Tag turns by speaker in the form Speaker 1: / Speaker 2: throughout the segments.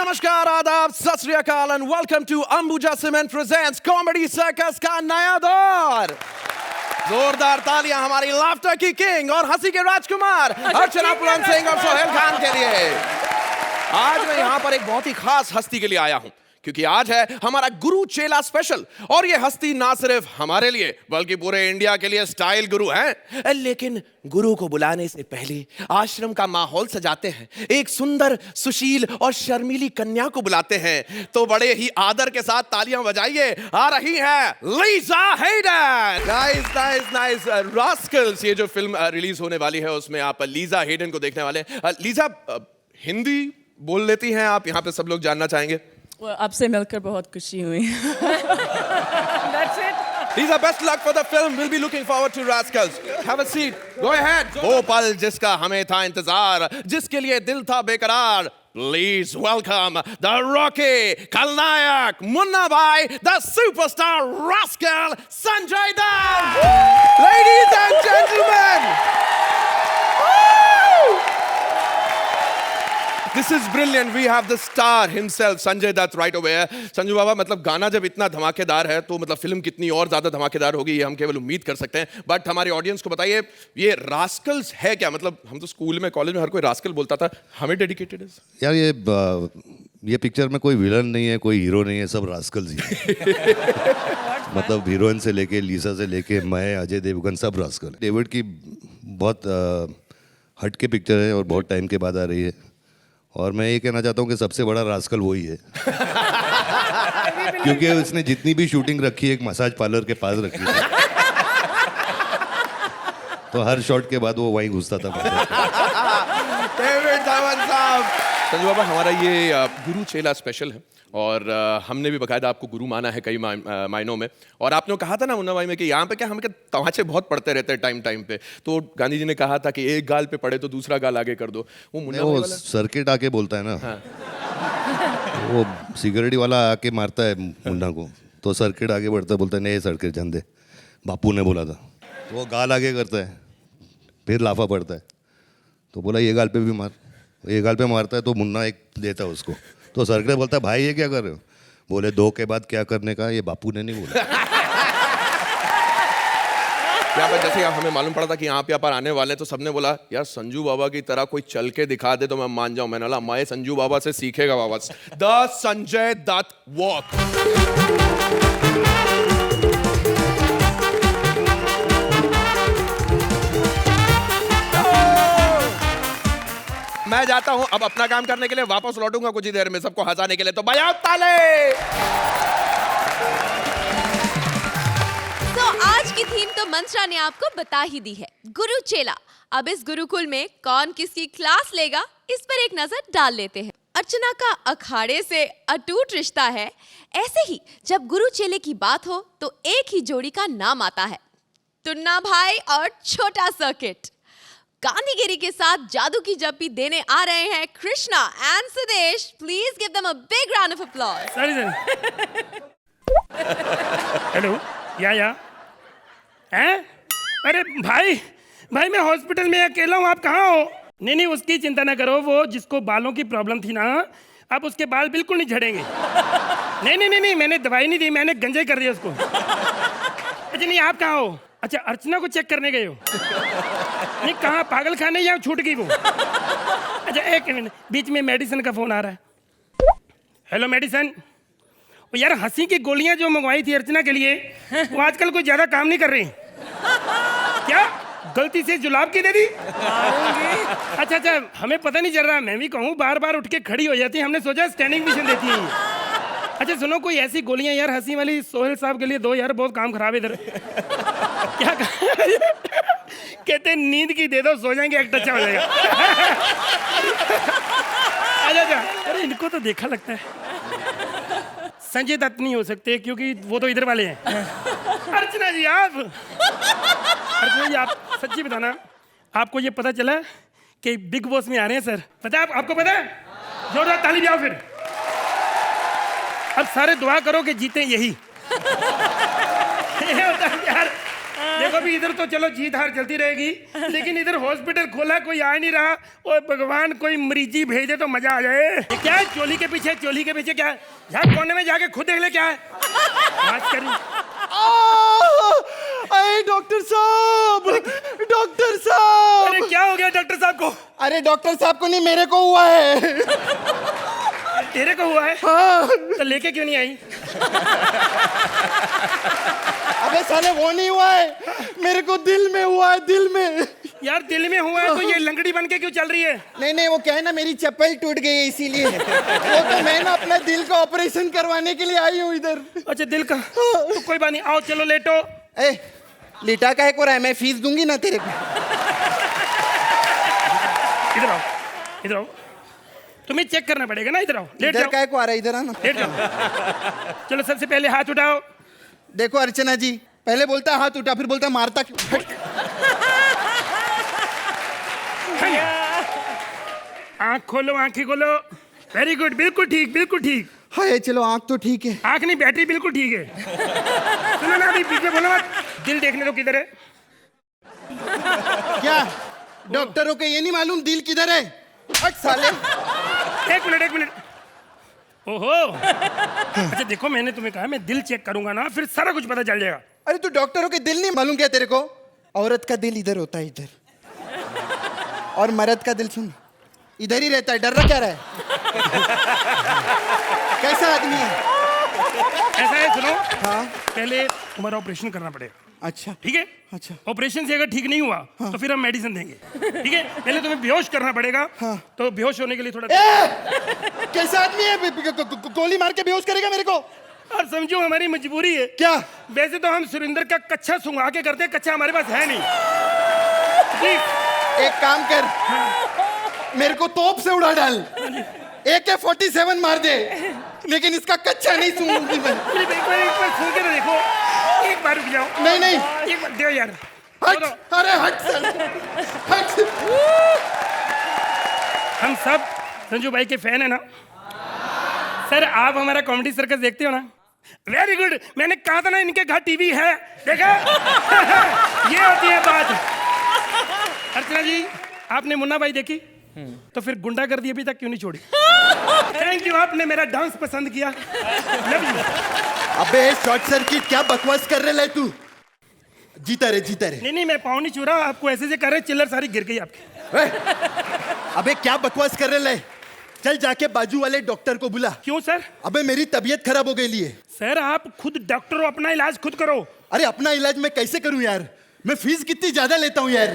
Speaker 1: नमस्कार, आदाब, सत श्री अकाल and welcome to Ambuja cement presents comedy circus का नया दौर। जोरदार तालियां हमारी लाफ्टर की किंग और हंसी के राजकुमार अर्चना पुलन सिंह और सोहेल खान के लिए। आज मैं यहाँ पर एक बहुत ही खास हस्ती के लिए आया हूँ क्योंकि आज है हमारा गुरु चेला स्पेशल और ये हस्ती ना सिर्फ हमारे लिए बल्कि पूरे इंडिया के लिए स्टाइल गुरु हैं। लेकिन गुरु को बुलाने से पहले आश्रम का माहौल सजाते हैं, एक सुंदर सुशील और शर्मीली कन्या को बुलाते हैं। तो बड़े ही आदर के साथ तालियां बजाइए, आ रही है Lisa Hayden. Nice nice nice. Rascals ये जो फिल्म रिलीज होने वाली है उसमें आप लीजा हेडन को देखने वाले हैं। लीजा हिंदी बोल लेती हैं आप, यहाँ पे सब लोग जानना चाहेंगे।
Speaker 2: आपसे मिलकर बहुत खुशी हुई। That's it.
Speaker 1: Lisa, best luck for the film. We'll be looking forward to Rascals. Have a seat. Go ahead. वो पल जिसका हमें था इंतजार, जिसके लिए दिल था बेकरार। Please welcome the Rocky, खलनायक, मुन्ना भाई, the superstar Rascal, Sanjay Dutt. Ladies and gentlemen. This is brilliant. We have the star himself, Sanjay Dutt, right over here. Sanju बाबा, मतलब गाना जब इतना धमाकेदार है तो मतलब फिल्म कितनी और ज्यादा धमाकेदार होगी ये हम केवल उम्मीद कर सकते हैं। बट हमारे ऑडियंस को बताइए, ये रास्कल्स है क्या? मतलब हम तो स्कूल में कॉलेज में हर कोई रास्कल बोलता था, हमें डेडिकेटेड है
Speaker 3: यार। ये पिक्चर में कोई विलन नहीं है, कोई हीरो नहीं है, सब रास्कल्स ही है। मतलब हीरोइन से लेके लीसा से लेके मैं, अजय देवगन, सब रास्कल। डेविड की बहुत हट के पिक्चर है और बहुत टाइम के बाद आ रही है और मैं ये कहना चाहता हूँ कि सबसे बड़ा रास्कल वही है। क्योंकि उसने जितनी भी शूटिंग रखी है एक मसाज पार्लर के पास रखी है, तो हर शॉट के बाद वो वहीं घुसता था।
Speaker 1: डेविड धवन साहब। संजू बाबा, हमारा ये गुरु चेला स्पेशल है और हमने भी बकायदा आपको गुरु माना है कई मायनों में। और आपने कहा था ना मुन्ना भाई में कि यहाँ पे क्या हम तमाचे बहुत पड़ते रहते हैं टाइम टाइम पे, तो गांधी जी ने कहा था कि एक गाल पे पड़े तो दूसरा गाल आगे कर दो। वो मुन्ना भाई वाला
Speaker 3: सर्किट आके बोलता है ना। हाँ। वो सिक्योरिटी वाला आके मारता है मुन्ना को, तो सर्किट आगे बढ़ता है, बोलता है नहीं सर्किट जान दे, बापू ने बोला था। तो वो गाल आगे करता है, फिर लाफा पड़ता है, तो बोला ये गाल पे भी मार। ये गाल पे मारता है तो मुन्ना एक देता है उसको, तो सर्किट बोलता है भाई ये क्या कर रहे हो? बोले दो के बाद क्या करने का, ये बापू ने नहीं बोला।
Speaker 1: क्या बात, जैसे हमें मालूम पड़ा था कि यहाँ पे आप आने वाले हैं तो सबने बोला यार संजू बाबा की तरह कोई चल के दिखा दे तो मैं मान जाऊं। मैंने बोला मैं संजू बाबा से सीखेगा बाबा। The Sanjay Dutt walk. मैं जाता हूं अब अपना काम करने के लिए, वापस लौटूंगा कुछ ही देर में सबको हंसाने के लिए, तो बजाओ ताले।
Speaker 4: तो आज की थीम तो मंत्रा ने आपको बता ही दी है, गुरु चेला। अब इस गुरुकुल में कौन किसकी क्लास लेगा इस पर एक नजर डाल लेते हैं। अर्चना का अखाड़े से अटूट रिश्ता है। ऐसे ही जब गुरु चेले की बात हो तो एक ही जोड़ी का नाम आता है, टुन्ना भाई और छोटा सर्किट। गांधीगिरी के साथ जादू की जप्पी देने आ रहे हैं Krishna and Sudesh. Please give them a big round of applause.
Speaker 5: Hello या हैं? अरे भाई मैं हॉस्पिटल में अकेला हूँ, आप कहाँ हो? नहीं उसकी चिंता ना करो, वो जिसको बालों की प्रॉब्लम थी ना, अब उसके बाल बिल्कुल नहीं झड़ेंगे। नहीं मैंने दवाई नहीं दी, मैंने गंजे कर दिया उसको। अच्छा नहीं, आप कहाँ हो? अच्छा अर्चना को चेक करने गए हो? नहीं कहाँ, पागल खाने या छूट गई वो? अच्छा एक मिनट, बीच में मेडिसिन का फोन आ रहा है। Hello medicine. यार हंसी की गोलियां जो मंगवाई थी अर्चना के लिए वो आजकल कोई ज्यादा काम नहीं कर रही। क्या गलती से जुलाब की दे दी? अच्छा हमें पता नहीं चल रहा, मैं भी कहूँ बार बार उठ के खड़ी हो जाती है, हमने सोचा स्टैंडिंग पोजीशन देती है। अच्छा सुनो, कोई ऐसी गोलियां यार हंसी वाली सोहेल साहब के लिए दो यार, बहुत काम खराब है इधर। क्या कहते हैं नींद की दे दो, सो जाएंगे, एक अच्छा हो जाएगा। अच्छा अरे इनको तो देखा लगता है। संजय दत्त नहीं हो सकते क्योंकि वो तो इधर वाले हैं। अर्चना जी आप सच्ची बताना, आपको ये पता चला कि बिग बॉस में आ रहे हैं सर? पता है आपको? पता है? जोरदार ताली बजाओ फिर। अब सारे दुआ करो कि जीते यही। यार देखो अभी इधर तो चलो जीत हार चलती रहेगी, लेकिन इधर हॉस्पिटल खोला, कोई आ नहीं रहा। ओए भगवान, कोई मरीजी भेजे तो मजा आ जाए। ये क्या है चोली के पीछे क्या है? यहाँ कोने में जाके खुद देख ले क्या है। बात करी।
Speaker 1: अरे डॉक्टर साहब, डॉक्टर साहब।
Speaker 5: अरे क्या हो गया डॉक्टर साहब को?
Speaker 1: अरे डॉक्टर साहब को नहीं, मेरे को हुआ है।
Speaker 5: तेरे को हुआ है?
Speaker 1: हाँ।
Speaker 5: तो लेके क्यों नहीं आई?
Speaker 1: अबे साले वो नहीं हुआ है, मेरे को दिल में हुआ है, दिल में।
Speaker 5: यार दिल में हुआ है तो ये लंगड़ी बन के क्यों चल रही है?
Speaker 1: नहीं, वो क्या है ना, मेरी चप्पल टूट गई है इसीलिए। वो तो मैं ना अपना दिल का ऑपरेशन करवाने के लिए आई हूँ इधर।
Speaker 5: अच्छा दिल का, तो कोई बात नहीं, आओ चलो लेटो।
Speaker 1: ए, लेटा का एक और है, मैं फीस दूंगी ना तेरे को।
Speaker 5: इधर आओ, तुम्हें चेक करना पड़ेगा ना। इधर आओ, लेट
Speaker 1: इधर
Speaker 5: जाओ।
Speaker 1: काय को आ रहा है, इधर आना।
Speaker 5: लेट जाओ। चलो सबसे पहले हाथ उठाओ।
Speaker 1: देखो अर्चना जी, पहले बोलता है हाथ उठा, फिर बोलता है मारता क्यों।
Speaker 5: आँख खोलो, आँखें खोलो। वेरी गुड, बिल्कुल ठीक, बिल्कुल ठीक।
Speaker 1: हाँ चलो, आँख तो ठीक है।
Speaker 5: आँख नहीं, बैटरी बिल्कुल ठीक है। सुनो ना, अभी बीच में बोलो मत। दिल देखने दो किधर है।
Speaker 1: क्या डॉक्टरों को ये नहीं मालूम दिल किधर है? हट साले।
Speaker 5: एक मिनट। ओहो, अच्छा देखो, मैंने तुम्हें कहा मैं दिल चेक करूंगा ना, फिर सारा कुछ पता चल जाएगा।
Speaker 1: अरे तू डॉक्टरों के दिल नहीं मालूम क्या तेरे को? औरत का दिल इधर होता है, इधर, और मर्द का दिल सुन इधर ही रहता है। डर रहा क्या रहा है? कैसा आदमी है?
Speaker 5: ऐसा है, सुनो।
Speaker 1: हाँ।
Speaker 5: पहले तुम्हारा ऑपरेशन करना पड़ेगा।
Speaker 1: अच्छा
Speaker 5: ठीक है?
Speaker 1: अच्छा।
Speaker 5: ऑपरेशन से अगर ठीक नहीं हुआ तो फिर हम मेडिसिन देंगे। ठीक है? पहले तुम्हें बेहोश करना पड़ेगा।
Speaker 1: हाँ।
Speaker 5: तो बेहोश होने के लिए थोड़ा
Speaker 1: कैसा आदमी है? गोली मार के बेहोश करेगा मेरे को?
Speaker 5: और समझो हमारी मजबूरी है।
Speaker 1: क्या?
Speaker 5: वैसे तो हम सुरेंद्र का कच्चा सुंघा के करते हैं, कच्चा हमारे पास है नहीं।
Speaker 1: एक काम कर, मेरे को तोप से उड़ा डाल, AK-47 मार दे, लेकिन इसका कच्चा नहीं सूंघूंगी मैं।
Speaker 5: एक बार सूंघ के तो देखो, एक बार रुक जाओ।
Speaker 1: नहीं,
Speaker 5: एक बार दो यार।
Speaker 1: हट। अरे हट साले, हट।
Speaker 5: हम सब संजू भाई के फैन है ना सर? आप हमारा कॉमेडी सर्कस देखते हो ना? वेरी गुड, मैंने कहा था ना इनके घर टीवी है, देखा? ये होती है बात। अर्चना जी, आपने मुन्ना भाई देखी? तो फिर गुंडागर्दी अभी तक क्यों नहीं छोड़ी? थैंक यू, आपने मेरा डांस पसंद किया। Love you.
Speaker 1: अबे शॉर्ट सर्किट, क्या बकवास कर रहे तू? जीता रे।
Speaker 5: नहीं, मैं पाँव नहीं छू रहा, आपको ऐसे से कर रहे, चिल्लर सारी गिर गई आपकी।
Speaker 1: अबे क्या बकवास कर रहे? चल जाके बाजू वाले डॉक्टर को बुला।
Speaker 5: क्यों सर?
Speaker 1: अबे मेरी तबीयत खराब हो गई है।
Speaker 5: सर आप खुद डॉक्टर हो, अपना इलाज खुद करो।
Speaker 1: अरे अपना इलाज मैं कैसे करूं यार? मैं फीस कितनी ज्यादा लेता हूं यार।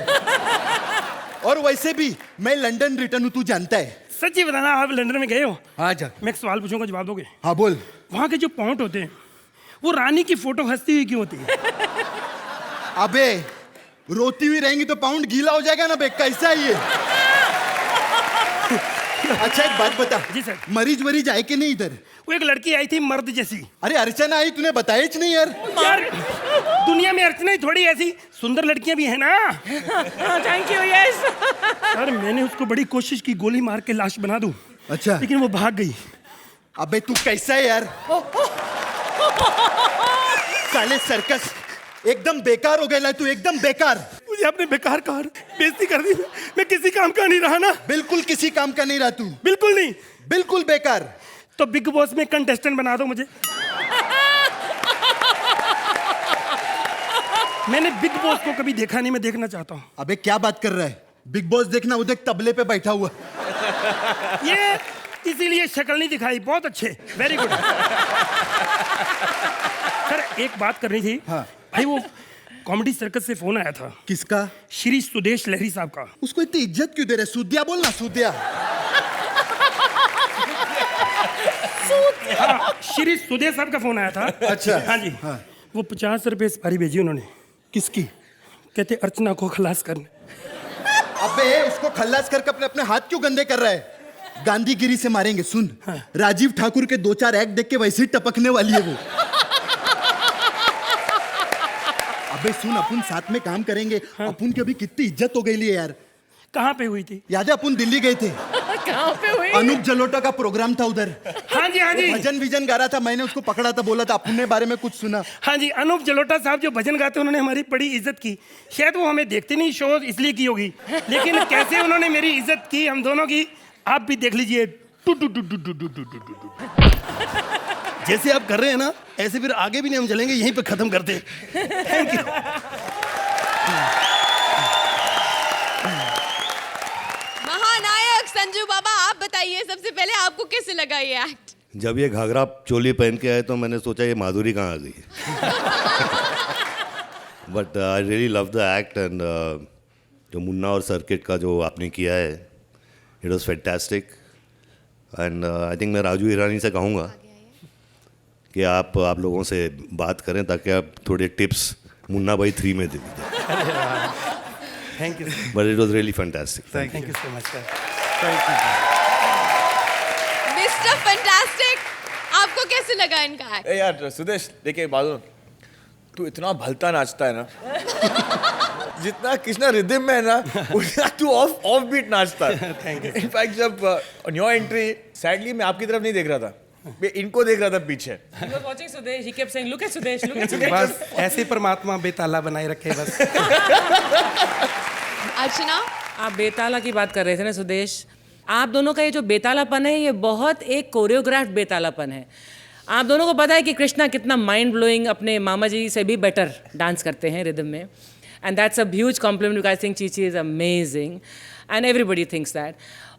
Speaker 1: और वैसे भी मैं लंदन रिटर्न हूं, तू जानता है।
Speaker 5: सच्ची बताना, आप लंदन में गए हो?
Speaker 1: हाँ जा।
Speaker 5: मैं एक सवाल पूछूंगा, जवाब दोगे?
Speaker 1: हाँ बोल।
Speaker 5: वहाँ के जो पॉइंट होते हैं, वो रानी की फोटो हंसती हुई क्यों होती है?
Speaker 1: अबे रोती हुई रहेंगी तो पाउंड गीला हो जाएगा ना बे, कैसा है ये? अच्छा एक बात बता।
Speaker 5: जी सर।
Speaker 1: मरीज आए कि नहीं इधर?
Speaker 5: वो एक लड़की आई थी मर्द जैसी।
Speaker 1: अरे अर्चना आई, तूने बताया ही नहीं यार।
Speaker 5: यार दुनिया में अर्चना ही थोड़ी ऐसी सुंदर लड़कियां भी है ना।
Speaker 2: Thank you, yes.
Speaker 5: सर मैंने उसको बड़ी कोशिश की गोली मार के लाश बना दूं,
Speaker 1: अच्छा,
Speaker 5: लेकिन वो भाग गई।
Speaker 1: अबे तू कैसा है यार? साले सर्कस एकदम बेकार हो गया तू, एकदम बेकार।
Speaker 5: मुझे आपने बेकार कहा, बेइज्जती कर दी। मैं किसी काम का नहीं रहा ना।
Speaker 1: बिल्कुल किसी काम का नहीं रहा तू,
Speaker 5: बिल्कुल नहीं,
Speaker 1: बिल्कुल बेकार।
Speaker 5: तो बिग बॉस में कंटेस्टेंट बना दो मुझे। मैंने बिग बॉस को कभी देखा नहीं, मैं देखना चाहता हूँ।
Speaker 1: अबे क्या बात कर रहा है? बिग बॉस देखना, उधर तबले पे बैठा हुआ।
Speaker 5: ये इसीलिए शक्ल नहीं दिखाई। बहुत अच्छे, वेरी गुड। सर एक बात करनी थी।
Speaker 1: हाँ।
Speaker 5: भाई वो कॉमेडी सर्कस से फोन आया था।
Speaker 1: किसका?
Speaker 5: श्री सुदेश लहरी साहब का।
Speaker 1: उसको इतनी इज्जत क्यों दे रहे? सूदिया बोल ना, सूदिया।
Speaker 5: हाँ, श्री सुदेश साहब का फोन आया था।
Speaker 1: अच्छा।
Speaker 5: हाँ जी।
Speaker 1: हाँ।
Speaker 5: वो 50 रुपए सुपारी भेजी उन्होंने।
Speaker 1: किसकी?
Speaker 5: कहते अर्चना को खलास करने।
Speaker 1: अबे उसको खल्लास करके अपने अपने हाथ क्यों गंदे कर रहा है? गांधीगिरी से मारेंगे। सुन,
Speaker 5: हाँ।
Speaker 1: राजीव ठाकुर के 2-4 एक्ट देख के वैसे ही टपकने वाली है वो। अबे सुन, अपन साथ में काम करेंगे। हाँ। अपन की अभी कितनी इज्जत हो गई है यार।
Speaker 5: कहाँ पे हुई थी?
Speaker 1: याद है अपन दिल्ली गए थे?
Speaker 2: कहाँ पे हुई?
Speaker 6: अनूप जलोटा का प्रोग्राम था उधर,
Speaker 5: हाँ जी हाँ जी
Speaker 6: भजन विजन गा रहा था, मैंने उसको पकड़ा था, बोला था अपने बारे में कुछ सुना।
Speaker 5: हाँ जी, अनूप जलोटा साहब जो भजन गाते हैं उन्होंने हमारी बड़ी इज्जत की। शायद वो हमें देखते नहीं शो इसलिए की होगी, लेकिन कैसे उन्होंने मेरी इज्जत की हम दोनों की, आप भी देख लीजिए। टू टू टू टू टू टू टू टू टू। जैसे आप कर रहे हैं ना, ऐसे फिर आगे भी नहीं हम चलेंगे, यहीं पे खत्म करते हैं। Thank you.
Speaker 4: महानायक संजू बाबा, आप बताइए सबसे पहले आपको कैसे लगा ये एक्ट?
Speaker 3: जब ये घाघरा चोली पहन के आए तो मैंने सोचा ये माधुरी कहाँ आ गई। But I really love the act and जो मुन्ना और सर्किट का जो आपने किया है, it was fantastic. And I think मैं राजू ईरानी से कहूँगा कि आप लोगों से बात करें ताकि आप थोड़े टिप्स मुन्ना भाई 3 में दे दीजिए।
Speaker 5: Thank you,
Speaker 3: but it was really fantastic.
Speaker 5: Thank you so much sir.
Speaker 4: Mister fantastic, आपको कैसे लगा इनका एक्ट?
Speaker 1: ए यार सुदेश, देखिए बादल, तू इतना भलता नाचता है ना, जितना कृष्णा रिदम में है ना, उतना तू ऑफ बीट नाचता है।
Speaker 5: Thank you.
Speaker 1: इनफैक्ट जब ऑन योर एंट्री, सैडली मैं आपकी तरफ नहीं देख रहा था, मैं इनको देख रहा था पीछे।
Speaker 2: He was watching Sudesh. He kept saying, "Look at Sudesh. Look at Sudesh."
Speaker 5: बस ऐसे परमात्मा बेताला बनाए रखे बस।
Speaker 4: अर्चना,
Speaker 2: आप बेताला की बात कर रहे थे ना सुदेश, आप दोनों का ये जो बेतालापन है ये बहुत एक कोरियोग्राफ्ड बेतालापन है। आप दोनों को पता है कि कृष्णा कितना माइंड ब्लोइंग अपने मामा जी से भी बेटर डांस करते हैं रिदम में, and that's a huge compliment. I think Chichi is amazing and everybody thinks that.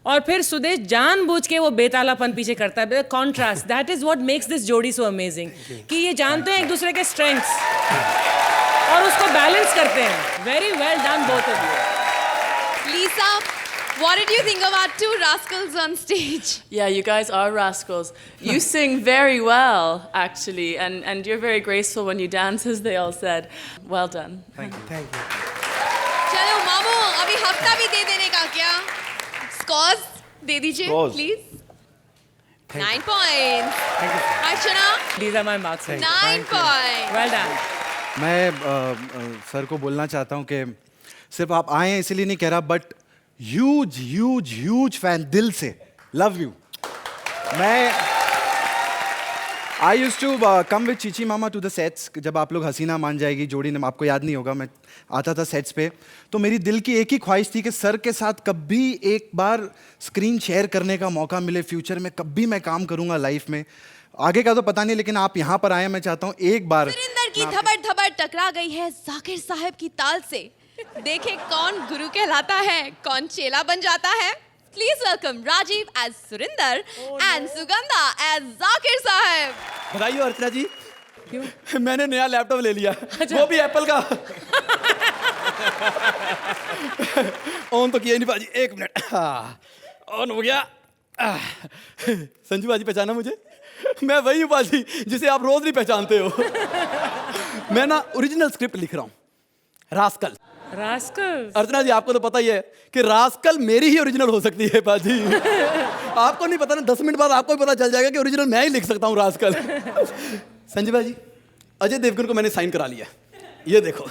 Speaker 2: और फिर सुदेश जानबूझ के वो बेतालापन पीछे करता है, contrast, that is what makes this जोड़ी सो अमेजिंग, कि ये जानते हैं एक दूसरे के स्ट्रेंथ्स और उसको बैलेंस करते हैं। Very well done both of you.
Speaker 4: Lisa, what did you think about two rascals on stage?
Speaker 7: Yeah, you guys are rascals. You sing very well, actually, and you're very graceful when you dance, as they all said. Well done.
Speaker 5: Thank you.
Speaker 4: चलो मामू, अभी हफ्ता भी दे देने का क्या? Scores दे दीजिए
Speaker 1: Scores.
Speaker 4: please. 9 points. Archana,
Speaker 2: These are my marks.
Speaker 4: 9 points.
Speaker 2: Well done.
Speaker 6: मैं सर को बोलना चाहता हूँ कि सिर्फ आप आए हैं इसीलिए नहीं कह रहा, but huge huge huge fan, दिल से लव यू। मैं आई use to come with Chichi mama to the sets. जब आप लोग हसीना मान जाएगी जोड़ी ने, आपको याद नहीं होगा, मैं आता था सेट्स पे, तो मेरी दिल की एक ही ख्वाहिश थी कि सर के साथ कभी एक बार स्क्रीन शेयर करने का मौका मिले फ्यूचर में, कभी मैं काम करूँगा लाइफ में। आगे का तो पता नहीं, लेकिन आप यहाँ पर आए, मैं चाहता हूँ एक बार।
Speaker 4: सुरिंदर की धबड़ धबड़ टकरा गई है जाकिर साहब की ताल से। देखे कौन गुरु कहलाता है, कौन चेला बन जाता है। Please welcome Rajeev as Surinder and Sugandha as Zakir साहब।
Speaker 6: बताइए अर्चना जी, क्यों? मैंने नया लैपटॉप ले लिया, वो भी एप्पल का। ऑन तो किया नहीं बाजी, 1 मिनट, ऑन हो गया। संजू बाजी पहचाना मुझे? मैं वही हूँ बाजी जिसे आप रोज नहीं पहचानते हो। मैं ना ओरिजिनल स्क्रिप्ट लिख रहा हूँ, रास्कल।
Speaker 2: रास्कल।
Speaker 6: अर्चना जी, आपको तो पता ही है कि रास्कल मेरी ही ओरिजिनल हो सकती है बाजी। आपको नहीं पता ना, 10 मिनट बाद आपको भी पता चल जाएगा कि ओरिजिनल मैं ही लिख सकता हूँ रास्कल। संजय भाई, अजय देवगन को मैंने साइन करा लिया, ये देखो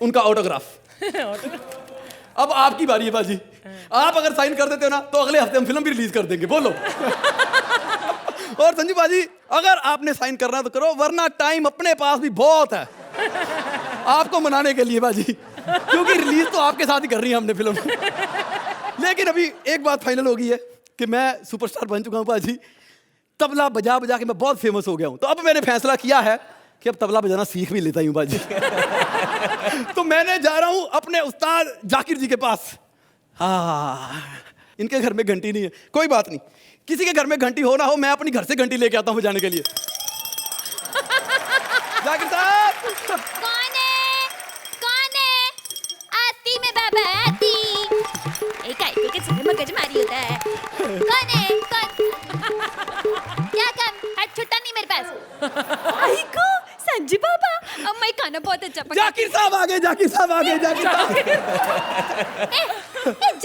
Speaker 6: उनका ऑटोग्राफ। अब आपकी बारी है बाजी, आप अगर साइन कर देते हो ना तो अगले हफ्ते हम फिल्म भी रिलीज कर देंगे, बोलो। और संजू बाजी, अगर आपने साइन करना तो करो, वरना टाइम अपने पास भी बहुत है आपको मनाने के लिए बाजी, क्योंकि रिलीज तो आपके साथ ही कर रही है हमने फिल्म। लेकिन अभी एक बात फाइनल हो गई है कि मैं सुपरस्टार बन चुका हूँ बाजी, तबला बजा बजा के मैं बहुत फेमस हो गया हूँ। तो अब मैंने फैसला किया है कि अब तबला बजाना सीख भी लेता हूँ बाजी। तो मैंने जा रहा हूँ अपने उस्ताद जाकिर जी के पास। हाँ, इनके घर में घंटी नहीं है, कोई बात नहीं, किसी के घर में घंटी हो ना हो, मैं अपनी घर से घंटी लेके आता हूँ बजाने के लिए। जाकिर साहब।
Speaker 8: कौन है? कौन है? आती मैं बाबा आती। एक आई के सिर मगज मारी होता है। कौन है? कौन? क्या काम? हाथ छुट्टा नहीं मेरे पास। आई को संजू बाबा, अब मैं खाना बहुत अच्छा पका।
Speaker 6: जाकिर साहब आ गए, जाकिर साहब आ गए, जाकिर साहब।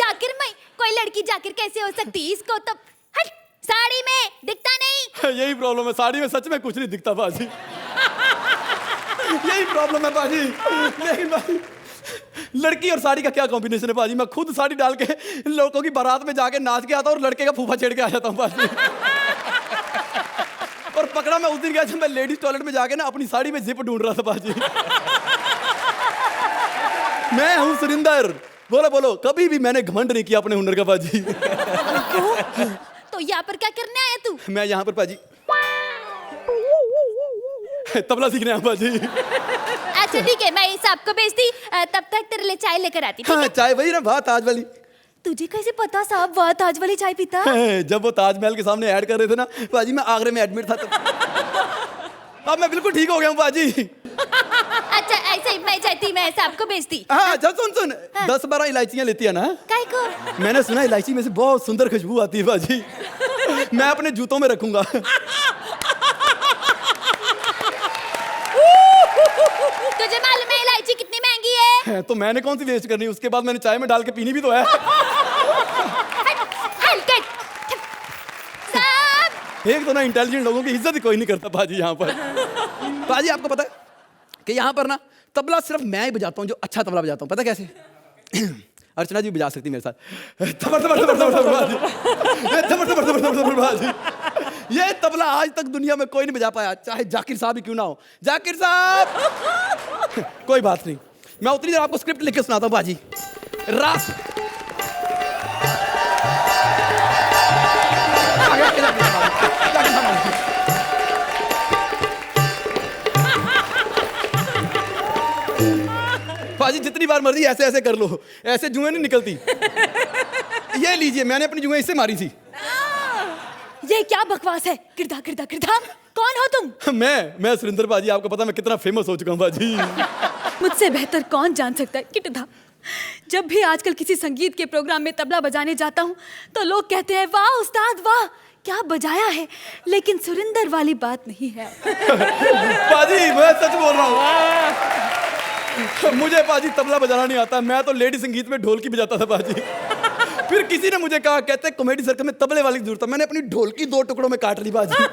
Speaker 8: जाकिर मैं, कोई लड़की जाकिर कैसे हो सकती? इसको तो हट, साड़ी में दिखता नहीं।
Speaker 6: यही प्रॉब्लम है, साड़ी में सच में कुछ नहीं दिखता बाजी। यही प्रॉब्लम है बाजी। लेकिन बाजी लड़की और साड़ी का क्या कॉम्बिनेशन है पाजी। मैं खुद साड़ी डाल के लड़कों की बारात में जाके नाच के आता हूँ और लड़के का फूफा छेड़ के आ जाता हूँ पाजी। और पकड़ा मैं उस दिन गया जब मैं लेडीज टॉयलेट में जाके ना अपनी साड़ी में जिप ढूंढ रहा था पाजी। मैं हूँ सुरिंदर। बोलो बोलो, कभी भी मैंने घमंड नहीं किया अपने हुनर का पाजी।
Speaker 8: तो यहाँ पर क्या करने आया तू?
Speaker 6: मैं यहाँ पर पाजी तबला सीखने आया पाजी।
Speaker 8: अच्छा ठीक है, मैं इस आपको भेजती, तब तक तेरे लिए चाय लेकर आती। ठीक
Speaker 6: हाँ,
Speaker 8: है?
Speaker 6: चाय वही ना, वाह ताज वाली।
Speaker 8: तुझे कैसे पता साहब वह ताज वाली चाय पीता?
Speaker 6: जब वो ताजमहल के सामने ऐड कर रहे थे ना पाजी, मैं आगरे में एडमिट था तब। अब मैं बिल्कुल ठीक हो गया हूँ पाजी।
Speaker 8: अच्छा ऐसे ही मैं जाती, मैं ऐसा आपको भेजती।
Speaker 6: हाँ जब सुन 10-12 इलायचियाँ लेती है ना।
Speaker 8: काय को?
Speaker 6: मैंने सुना इलायची में से बहुत सुंदर खुशबू आती है बाजी। मैं अपने जूतों में रखूंगा।
Speaker 8: तुझे मालूम है इलायची कितनी महंगी है?
Speaker 6: तो मैंने कौन सी वेस्ट करनी, उसके बाद मैंने चाय में डाल के पीनी भी तो है।
Speaker 8: साहब
Speaker 6: एक तो ना इंटेलिजेंट लोगों की इज्जत ही कोई नहीं करता बाजी यहाँ पर। बाजी आपको पता है कि यहाँ पर ना तबला सिर्फ मैं ही बजाता हूँ जो अच्छा तबला बजाता हूँ। पता कैसे? अर्चना जी बजा सकती मेरे साथ। थबर थबर थबर थबर थबर बाजी, थबर थबर थबर थबर थबर बाजी। ये तबला आज तक दुनिया में कोई नहीं बजा पाया, चाहे जाकिर साहब ही क्यों ना हो। जाकिर साहब कोई बात नहीं, मैं उतनी देर आपको स्क्रिप्ट लिख के सुनाता हूँ बाजी। रास बाजी जितनी बार मर्जी ऐसे ऐसे कर लो, ऐसे जुएं नहीं निकलती। ये लीजिए, मैंने अपनी जुएं इससे मारी थी।
Speaker 8: ये क्या बकवास है? किरदा किरदा किरदा, कौन हो तुम?
Speaker 6: मैं सुरेंद्र बाजी, आपको पता मैं कितना फेमस हो चुका हूँ बाजी।
Speaker 8: मुझसे बेहतर कौन जान सकता है किरदा। जब भी आजकल किसी संगीत के प्रोग्राम में तबला बजाने जाता हूँ तो लोग कहते हैं वाह उस्ताद वाह क्या बजाया है, लेकिन सुरिंदर वाली बात नहीं है।
Speaker 6: बाजी मैं सच बोल रहा हूँ, मुझे बाजी तबला बजाना नहीं आता। मैं तो लेडी संगीत में ढोलकी बजाता था बाजी। फिर किसी ने मुझे कहा, कहते कॉमेडी सर्कल में तबले वाली की जरूरत है। मैंने अपनी ढोलकी 2 टुकड़ों में काट ली बाजी।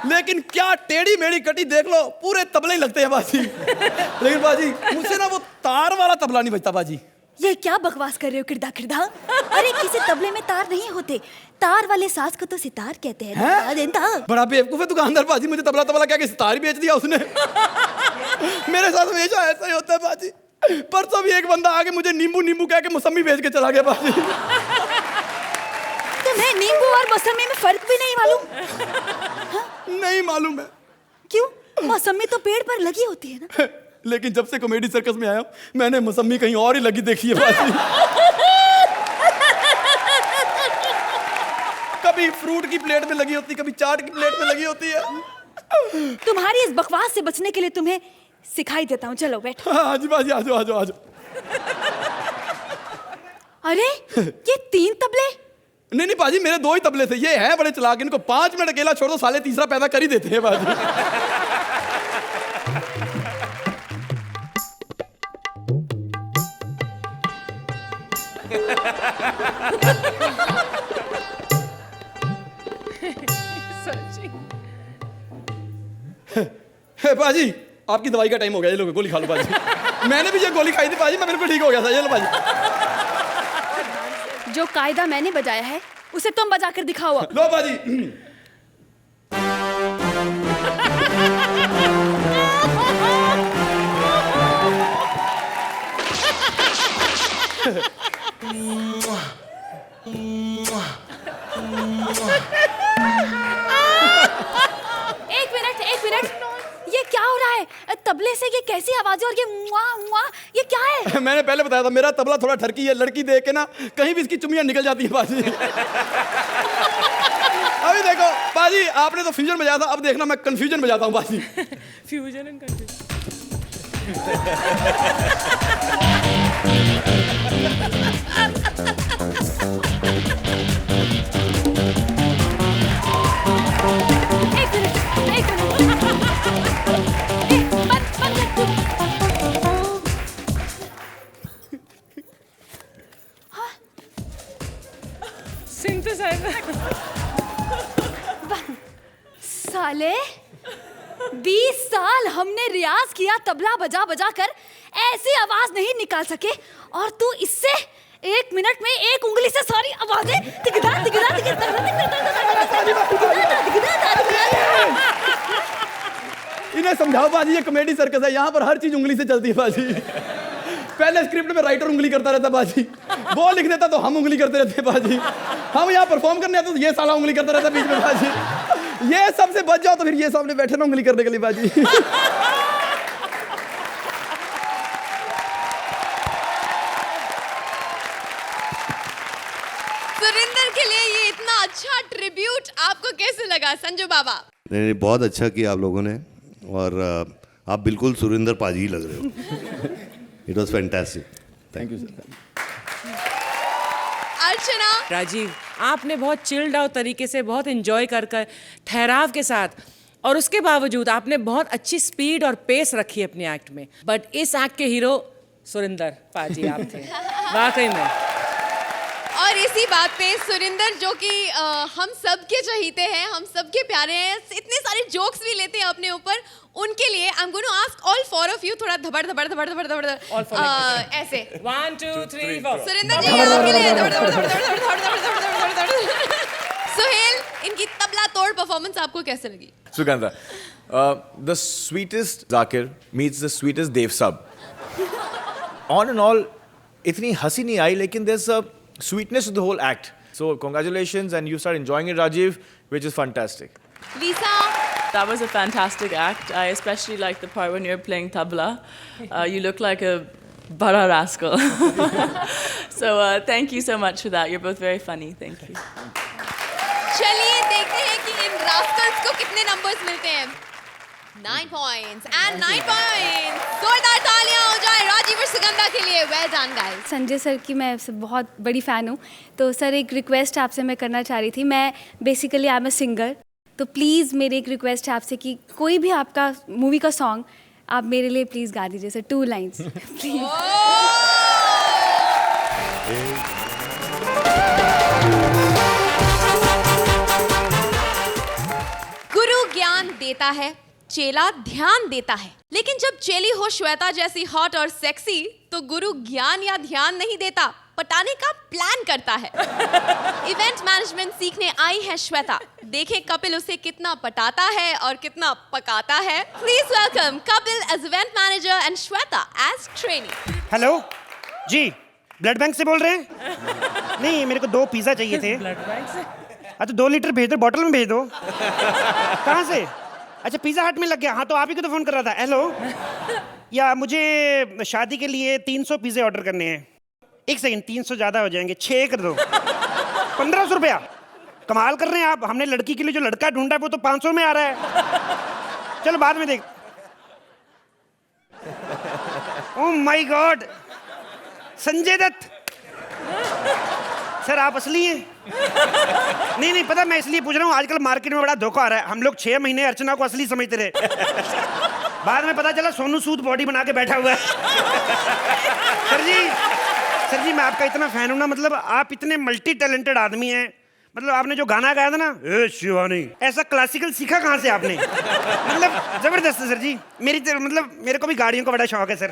Speaker 6: लेकिन क्या टेढ़ी मेढ़ी कटी, देख लो पूरे तबले ही लगते हैं बाजी। लेकिन बाजी मुझसे ना वो तार वाला तबला नहीं बजता बाजी।
Speaker 8: ये क्या बकवास कर रहे हो किरदा किरदा? अरे किसी तबले में तार नहीं होते, तार वाले साज को तो सितार कहते हैं।
Speaker 6: बड़ा बेवकूफ है दुकानदार बाजी, मुझे तबला तबला क्या कि सितार बेच दिया उसने। मेरे साथ हमेशा ऐसा ही होता है बाजी। परसों भी एक बंदा आके मुझे नींबू नींबू कह के मौसमी बेच के चला गया बाजी।
Speaker 8: तुम्हें नींबू और मौसमी में फर्क भी नहीं मालूम?
Speaker 6: नहीं मालूम है।
Speaker 8: क्यों? मौसमी तो पेड़ पर लगी होती है ना।
Speaker 6: लेकिन जब से कॉमेडी सर्कस में आया मैंने मौसमी कहीं और ही लगी देखी है बाजी। कभी फ्रूट की प्लेट में लगी होती, कभी चाट की प्लेट में लगी होती है।
Speaker 8: तुम्हारी इस बकवास से बचने के लिए तुम्हें सिखाई देता हूँ, चलो बैठ।
Speaker 6: हाँ जी बाजी, आ जाओ आ जाओ आ जाओ।
Speaker 8: अरे ये 3 तबले?
Speaker 6: नहीं बाजी, मेरे 2 ही तबले थे। ये है बड़े चलाक, इनको 5 मिनट अकेला छोड़ दो, साले तीसरा पैदा कर ही देते हैं बाजी। बाजी आपकी दवाई का टाइम हो गया, ये लो गोली खा लो बाजी। मैंने भी ये गोली खाई थी बाजी, मैं बिल्कुल ठीक हो गया था। ये लो बाजी।
Speaker 8: जो कायदा मैंने बजाया है उसे तुम बजा कर दिखाओ।
Speaker 6: लो बाजी।
Speaker 8: एक मिनट, ये क्या हो रहा है? तबले से ये कैसी आवाजें और ये मुआ मुआ ये क्या है?
Speaker 6: मैंने पहले बताया था मेरा तबला थोड़ा ठरकी है, लड़की देख के ना कहीं भी इसकी चुम्मियां निकल जाती है बाजी। अभी देखो बाजी, आपने तो फ्यूजन बजाया था, अब देखना मैं कंफ्यूजन बजाता हूँ बाजी।
Speaker 2: Fusion and confusion.
Speaker 8: साले 20 साल हमने रियाज किया तबला बजा बजा कर, ऐसी आवाज नहीं निकाल सके, और तू इससे 1 मिनट में 1 उंगली से सारी आवाजें
Speaker 6: इन्हें समझाओ बाजी, ये कॉमेडी सर्कस है, यहाँ पर हर चीज उंगली से चलती है बाजी। पहले स्क्रिप्ट में राइटर उंगली करता रहता बाजी, वो लिख देता तो हम उंगली करते रहते बाजी, हम यहाँ परफॉर्म करने आते तो ये साला उंगली करता रहता बीच में बाजी। ये सबसे बच जाओ तो फिर ये सामने बैठे ना उंगली करने के लिए बाजी।
Speaker 4: सुरिंदर के लिए ये इतना अच्छा ट्रिब्यूट आपको कैसे लगा संजू बाबा?
Speaker 3: नहीं, बहुत अच्छा किया आप लोगों ने, और आप बिल्कुल सुरिंदर पाजी ही लग रहे हो। It was fantastic.
Speaker 6: Thank you sir.
Speaker 4: Archana,
Speaker 2: Rajiv, आपने बहुत चिल्ड आउट तरीके से, बहुत एंजॉय कर ठहराव के साथ, और उसके बावजूद आपने बहुत अच्छी स्पीड और पेस रखी अपने एक्ट में। बट इस एक्ट के हीरो सुरिंदर पाजी आप थे वाकई में।
Speaker 4: और इसी बात पे सुरिंदर जो कि हम सबके चहीते हैं, हम सबके प्यारे हैं, इतने सारे जोक्स भी लेते हैं अपने ऊपर, उनके लिए I am going to ask all 4 of you थोड़ा धबड़ धबड़ धबड़ धबड़ धबड़ ऐसे
Speaker 2: 1 2 3 4
Speaker 4: सुरिंदर जी आपके लिए धबड़ धबड़ धबड़ धबड़ धबड़ धबड़ धबड़ धबड़। सुहेल, इनकी तबला तोड़ परफॉर्मेंस आपको कैसे लगी?
Speaker 9: Sugandha, the sweetest Zakir meets the sweetest Dev Sab. On and all, इतनी हंसी नहीं आई, लेकिन there's a sweetness to the whole act. So congratulations, and you start enjoying it, Rajiv, which is fantastic.
Speaker 4: Lisa,
Speaker 7: That was a fantastic act. I especially like the part when you're playing tabla. You look like a bada rascal. So thank you so much for that. You're both very funny. Thank you.
Speaker 4: चलिए देखते हैं कि इन Rascals को कितने numbers मिलते हैं। 9 points and 9 points. जोरदार तालियां हो जाए राजीव और सुगंधा के लिए। Well done guys.
Speaker 8: Sanjay sir की मैं बहुत बड़ी फ़ैन हूँ, तो सर एक रिक्वेस्ट आपसे मैं करना चाह रही थी। मैं basically I am a singer, तो प्लीज़ मेरी एक रिक्वेस्ट है आपसे कि कोई भी आपका मूवी का सॉन्ग आप मेरे लिए प्लीज़ गा दीजिए सर, 2 लाइन्स प्लीज़।
Speaker 4: गुरु ज्ञान देता है, चेला ध्यान देता है, लेकिन जब चेली हो श्वेता जैसी हॉट और सेक्सी तो गुरु ज्ञान या ध्यान नहीं देता, पटाने का प्लान करता है। इवेंट मैनेजमेंट सीखने आई है श्वेता, देखें कपिल उसे कितना पटाता है और कितना पकाता है। Please welcome Kapil as event manager and Shweta as trainee.
Speaker 10: Hello जी, ब्लड बैंक से बोल रहे हैं? नहीं, मेरे को 2 पिज़्ज़ा चाहिए थे।
Speaker 2: ब्लड बैंक से?
Speaker 10: हाँ तो 2 लीटर भेज दो, बॉटल में भेज दो। कहाँ से? अच्छा, पिज़्ज़ा हट में लग गया। हाँ तो आप ही को तो फ़ोन कर रहा था। हेलो, या मुझे शादी के लिए 300 पिज़्ज़े ऑर्डर करने हैं। 1 सेकंड, 300 ज़्यादा हो जाएंगे, 6 कर दो। 1500 रुपया? कमाल कर रहे हैं आप। हमने लड़की के लिए जो लड़का ढूंढा है वो तो 500 में आ रहा है। चलो बाद में देख। Oh my god, Sanjay Dutt sir, आप असली हैं? नहीं, पता मैं इसलिए पूछ रहा हूँ, आजकल मार्केट में बड़ा धोखा आ रहा है। हम लोग 6 महीने अर्चना को असली समझते रहे, बाद में पता चला सोनू सूद बॉडी बना के बैठा हुआ है। सर जी मैं आपका इतना फैन हूँ ना, मतलब आप इतने मल्टी टैलेंटेड आदमी हैं। मतलब आपने जो गाना गाया था ना, ए शिवानी, ऐसा क्लासिकल सीखा कहाँ से आपने? मतलब जबरदस्त है सर जी। मेरे को भी गाड़ियों का बड़ा शौक है सर।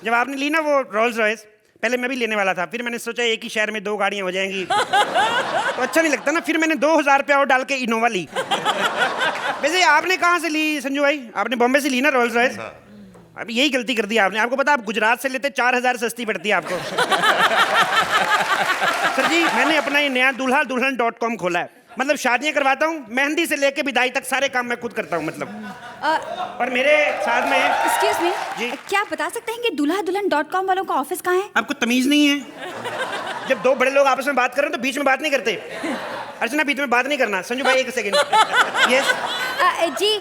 Speaker 10: जब आपने ली ना वो रोल्स रॉयस, पहले मैं भी लेने वाला था, फिर मैंने सोचा एक ही शहर में 2 गाड़ियां हो जाएंगी तो अच्छा नहीं लगता ना, फिर मैंने 2000 रुपया और डाल के इनोवा ली। वैसे आपने कहाँ से ली संजू भाई? आपने बॉम्बे से ली ना रोल्स रॉयस? अभी यही गलती कर दी आपने। आपको पता, आप गुजरात से लेते 4000 सस्ती पड़ती है आपको। सर जी मैंने अपना ये नया duल्हा-दुल्हन.com खोला है। मतलब शादियां करवाता हूँ, मेहंदी से लेके विदाई तक सारे काम मैं खुद करता हूँ। मतलब और मेरे साथ में
Speaker 8: एक्सक्यूज मी
Speaker 10: जी,
Speaker 8: क्या आप बता सकते हैं कि duल्हा-दुल्हन.com वालों का ऑफिस कहाँ है?
Speaker 10: आपको तमीज नहीं है? जब 2 बड़े लोग आपस में बात कर रहे हैं तो बीच में बात नहीं करते। अर्चना बीच में बात नहीं करना। संजू भाई 1 सेकंड। यस
Speaker 8: जी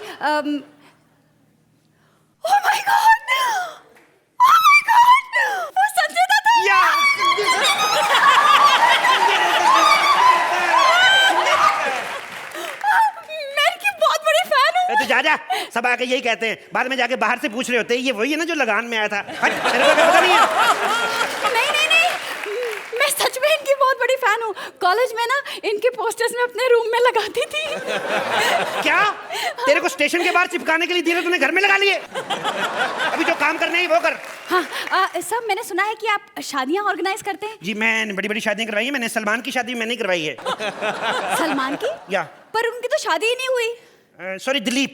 Speaker 8: oh my god, oh my god, वो संजय दत्त है। मैं इनकी बहुत बड़ी फैन हूँ।
Speaker 10: तो जा सब आके यही कहते हैं, बाद में जाके बाहर से पूछ रहे होते हैं ये वही है ना जो लगान में आया था। हट, तेरे को पता नहीं है?
Speaker 8: नहीं, मैं सच में इनकी बहुत बड़ी फैन हूँ। कॉलेज में ना इनके पोस्टर्स में अपने रूम में लगाती थी।
Speaker 10: क्या तेरे को स्टेशन के बाहर चिपकाने के लिए दिए, तूने घर में लगा लिए। अभी जो काम करने है वो कर।
Speaker 8: हाँ सर, मैंने सुना है कि आप शादियाँ ऑर्गेनाइज करते हैं।
Speaker 10: जी मैंने बड़ी बड़ी शादियां करवाई है। मैंने सलमान की शादी मैंने करवाई है।
Speaker 8: सलमान की?
Speaker 10: या
Speaker 8: पर उनकी तो शादी ही नहीं हुई।
Speaker 10: सॉरी, दिलीप।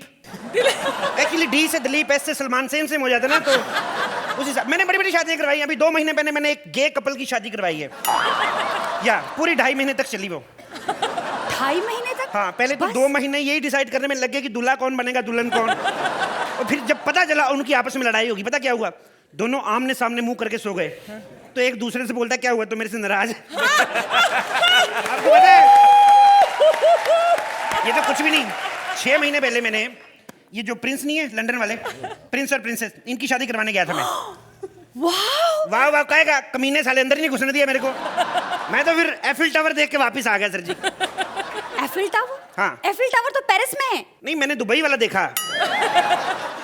Speaker 10: एक्चुअली डी से दिलीप, एस से सलमान, सेम हो जाता ना, तो उसी हिसाब मैंने बड़ी बड़ी शादियां करवाई हैं। अभी 2 महीने पहले मैंने एक गे कपल की शादी करवाई है। या पूरी 2.5 महीने तक चली वो।
Speaker 8: 2.5 महीने तक?
Speaker 10: हाँ, पहले तो 2 महीने यही डिसाइड करने में लग गए कि दूल्हा कौन बनेगा, दुल्हन कौन। और फिर जब पता चला उनकी आपस में लड़ाई होगी, पता क्या हुआ? दोनों आमने सामने मुंह करके सो गए। तो एक दूसरे से बोलता, क्या हुआ, तो मेरे से नाराज है? आपको पता है ये तो कुछ भी नहीं। 6 महीने पहले मैंने ये जो प्रिंस नहीं है लंदन वाले, प्रिंस और प्रिंसेस, इनकी शादी करवाने गया था मैं।
Speaker 8: वाह
Speaker 10: वाह वाह कहेगा, कमीने साले अंदर ही नहीं घुसने दिया मेरे को। मैं तो फिर एफिल टावर देख के वापस आ गया सर जी।
Speaker 8: Eiffel Tower?
Speaker 10: हाँ।
Speaker 8: एफिल टावर तो पेरिस में है।
Speaker 10: नहीं, मैंने दुबई वाला देखा।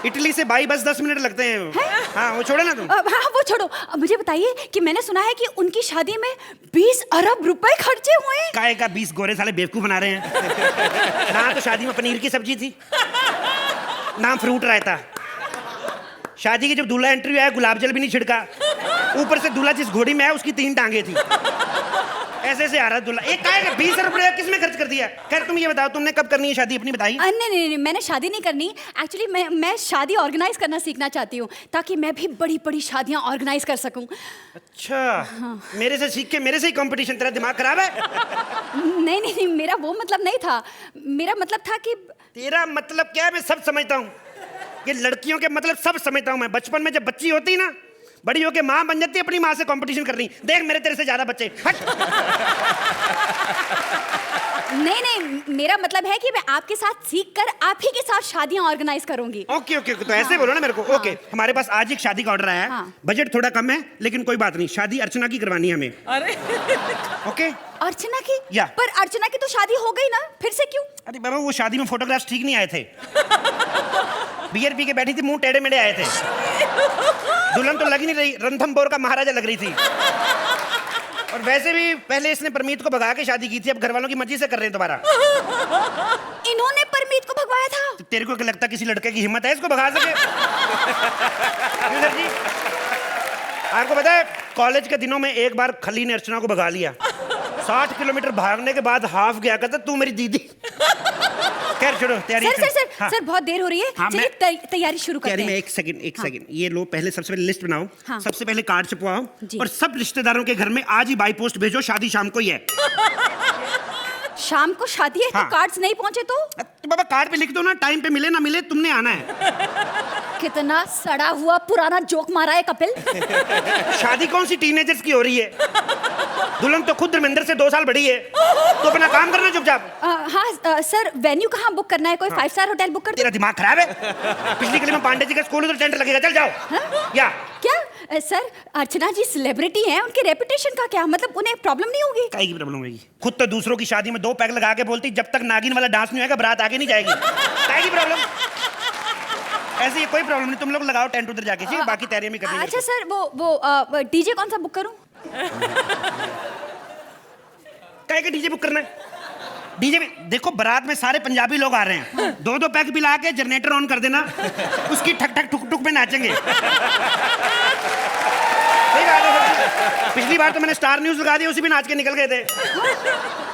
Speaker 10: इटली से बाई बस 10 मिनट लगते हैं। हाँ, वो छोड़ो ना तुम।
Speaker 8: हाँ वो छोड़ो, मुझे बताइए कि मैंने सुना है कि उनकी शादी में 20 अरब रुपए खर्चे हुए।
Speaker 10: काहे का 20 गोरे साले बेवकूफ बना रहे हैं। ना तो शादी में पनीर की सब्जी थी, ना फ्रूट रायता। शादी की जब दूल्हा एंट्री आया, गुलाब जल भी नहीं छिड़का। ऊपर से दूल्हा जिस घोड़ी में आया उसकी 3 टांगे थी। ऐसे से आ रहा दूल्हा। एक काहे का 20 रुपए किसमें खर्च कर दिया? खैर तुम ये बताओ, तुमने कब करनी है शादी अपनी, बताइए।
Speaker 8: नहीं, मैंने शादी नहीं करनी। एक्चुअली मैं शादी ऑर्गेनाइज करना सीखना चाहती हूँ, ताकि मैं भी बड़ी बड़ी शादियाँ ऑर्गेनाइज कर सकूँ।
Speaker 10: अच्छा। हाँ। मेरे से सीख के मेरे से ही कंपटीशन? तेरा दिमाग खराब है?
Speaker 8: नहीं, मेरा वो मतलब नहीं था। मेरा मतलब था कि
Speaker 10: तेरा मतलब क्या है? मैं सब समझता हूँ। ये लड़कियों के मतलब सब समझता हूँ मैं। बचपन में जब बच्ची होती ना, बड़ी होके माँ बन जाती है, अपनी माँ से कंपटीशन करनी। देख मेरे तेरे से ज्यादा बच्चे। हट।
Speaker 8: नहीं, मेरा मतलब है कि मैं आपके साथ सीख कर आप ही के साथ शादियाँ ऑर्गेनाइज करूंगी।
Speaker 10: ओके, तो ऐसे बोलो ना मेरे को। ओके, हमारे पास आज एक शादी का ऑर्डर आया है।
Speaker 8: हाँ।
Speaker 10: बजट थोड़ा कम है, लेकिन कोई बात नहीं। शादी अर्चना की करवानी है हमें।
Speaker 2: अरे
Speaker 10: ओके।
Speaker 8: अर्चना की?
Speaker 10: या।
Speaker 8: पर अर्चना की तो शादी हो गई ना, फिर से क्यों?
Speaker 10: अरे बाबा, वो शादी में फोटोग्राफ्स ठीक नहीं आए थे। बियर पी के बैठी थी, मुंह टेढ़े मेढ़े आए थे। दुल्हन तो लग नहीं रही, रणथंभौर का महाराजा लग रही थी। और वैसे भी पहले इसने परमीत को भगा के शादी की थी, अब घर वालों की मर्जी से कर रहे हैं दोबारा।
Speaker 8: इन्होंने परमीत को भगवाया था?
Speaker 10: तो तेरे को क्या लगता किसी लड़के की हिम्मत है इसको भगा सके? जी, आपको पता है कॉलेज के दिनों में एक बार खली ने अर्चना को भगा लिया। 60 किलोमीटर भागने के बाद हाफ गया, कहता तू मेरी दीदी। खैर छोड़ो, तैयारी।
Speaker 8: सर, बहुत देर हो रही है।
Speaker 10: हाँ,
Speaker 8: चलिए तैयारी शुरू करते हैं।
Speaker 10: एक सेकंड। ये लो, पहले सबसे पहले लिस्ट बनाओ।
Speaker 8: हाँ।
Speaker 10: सबसे पहले कार्ड छपवाओ
Speaker 8: जी।
Speaker 10: और सब रिश्तेदारों के घर में आज ही बाई पोस्ट भेजो। शादी शाम को ही है।
Speaker 8: शाम को शादी है?
Speaker 10: हाँ।
Speaker 8: तो कार्ड्स नहीं पहुंचे तो
Speaker 10: बाबा कार्ड पे लिख दो ना, टाइम पे मिले ना मिले तुमने आना है।
Speaker 8: कितना सड़ा हुआ पुराना जोक मारा है कपिल।
Speaker 10: शादी कौन सी टीनेजर्स की हो रही है? दुल्हन तो खुद धर्मेंद्र से 2 साल बड़ी है। तो अपना काम करना चुपचाप।
Speaker 8: हाँ सर, वेन्यू कहाँ बुक करना है? कोई 5 स्टार होटल बुक कर दो।
Speaker 10: तेरा दिमाग खराब है? पिछली गली में पांडे जी का स्कूल, उधर टेंट लगेगा, चल जाओ।
Speaker 8: हाँ?
Speaker 10: या
Speaker 8: क्या सर, अर्चना जी सेलिब्रिटी हैं, उनके रेपुटेशन का क्या मतलब? उन्हें प्रॉब्लम नहीं होगी?
Speaker 10: काहे की प्रॉब्लम होगी? खुद तो दूसरों की शादी में 2 पैग लगा के बोलती, जब तक नागिन वाला डांस नहीं होगा बारात आगे नहीं जाएगी। काहे की प्रॉब्लम? ऐसे ही कोई प्रॉब्लम नहीं, तुम लोग लगाओ टेंट उधर जाके, ठीक है? बाकी तैयारियां भी करनी है।
Speaker 8: अच्छा सर, वो डीजे कौन सा बुक करूं?
Speaker 10: काहे का डीजे बुक करना है? डीजे में देखो, बारात में सारे पंजाबी लोग आ रहे हैं। 2-2 पैग पिला के जनरेटर ऑन कर देना, उसकी ठक ठक ठुक ठुक पे नाचेंगे। सही बात है सर। पिछली बार तो मैंने स्टार न्यूज लगा दिया, उसी में नाच के निकल गए थे।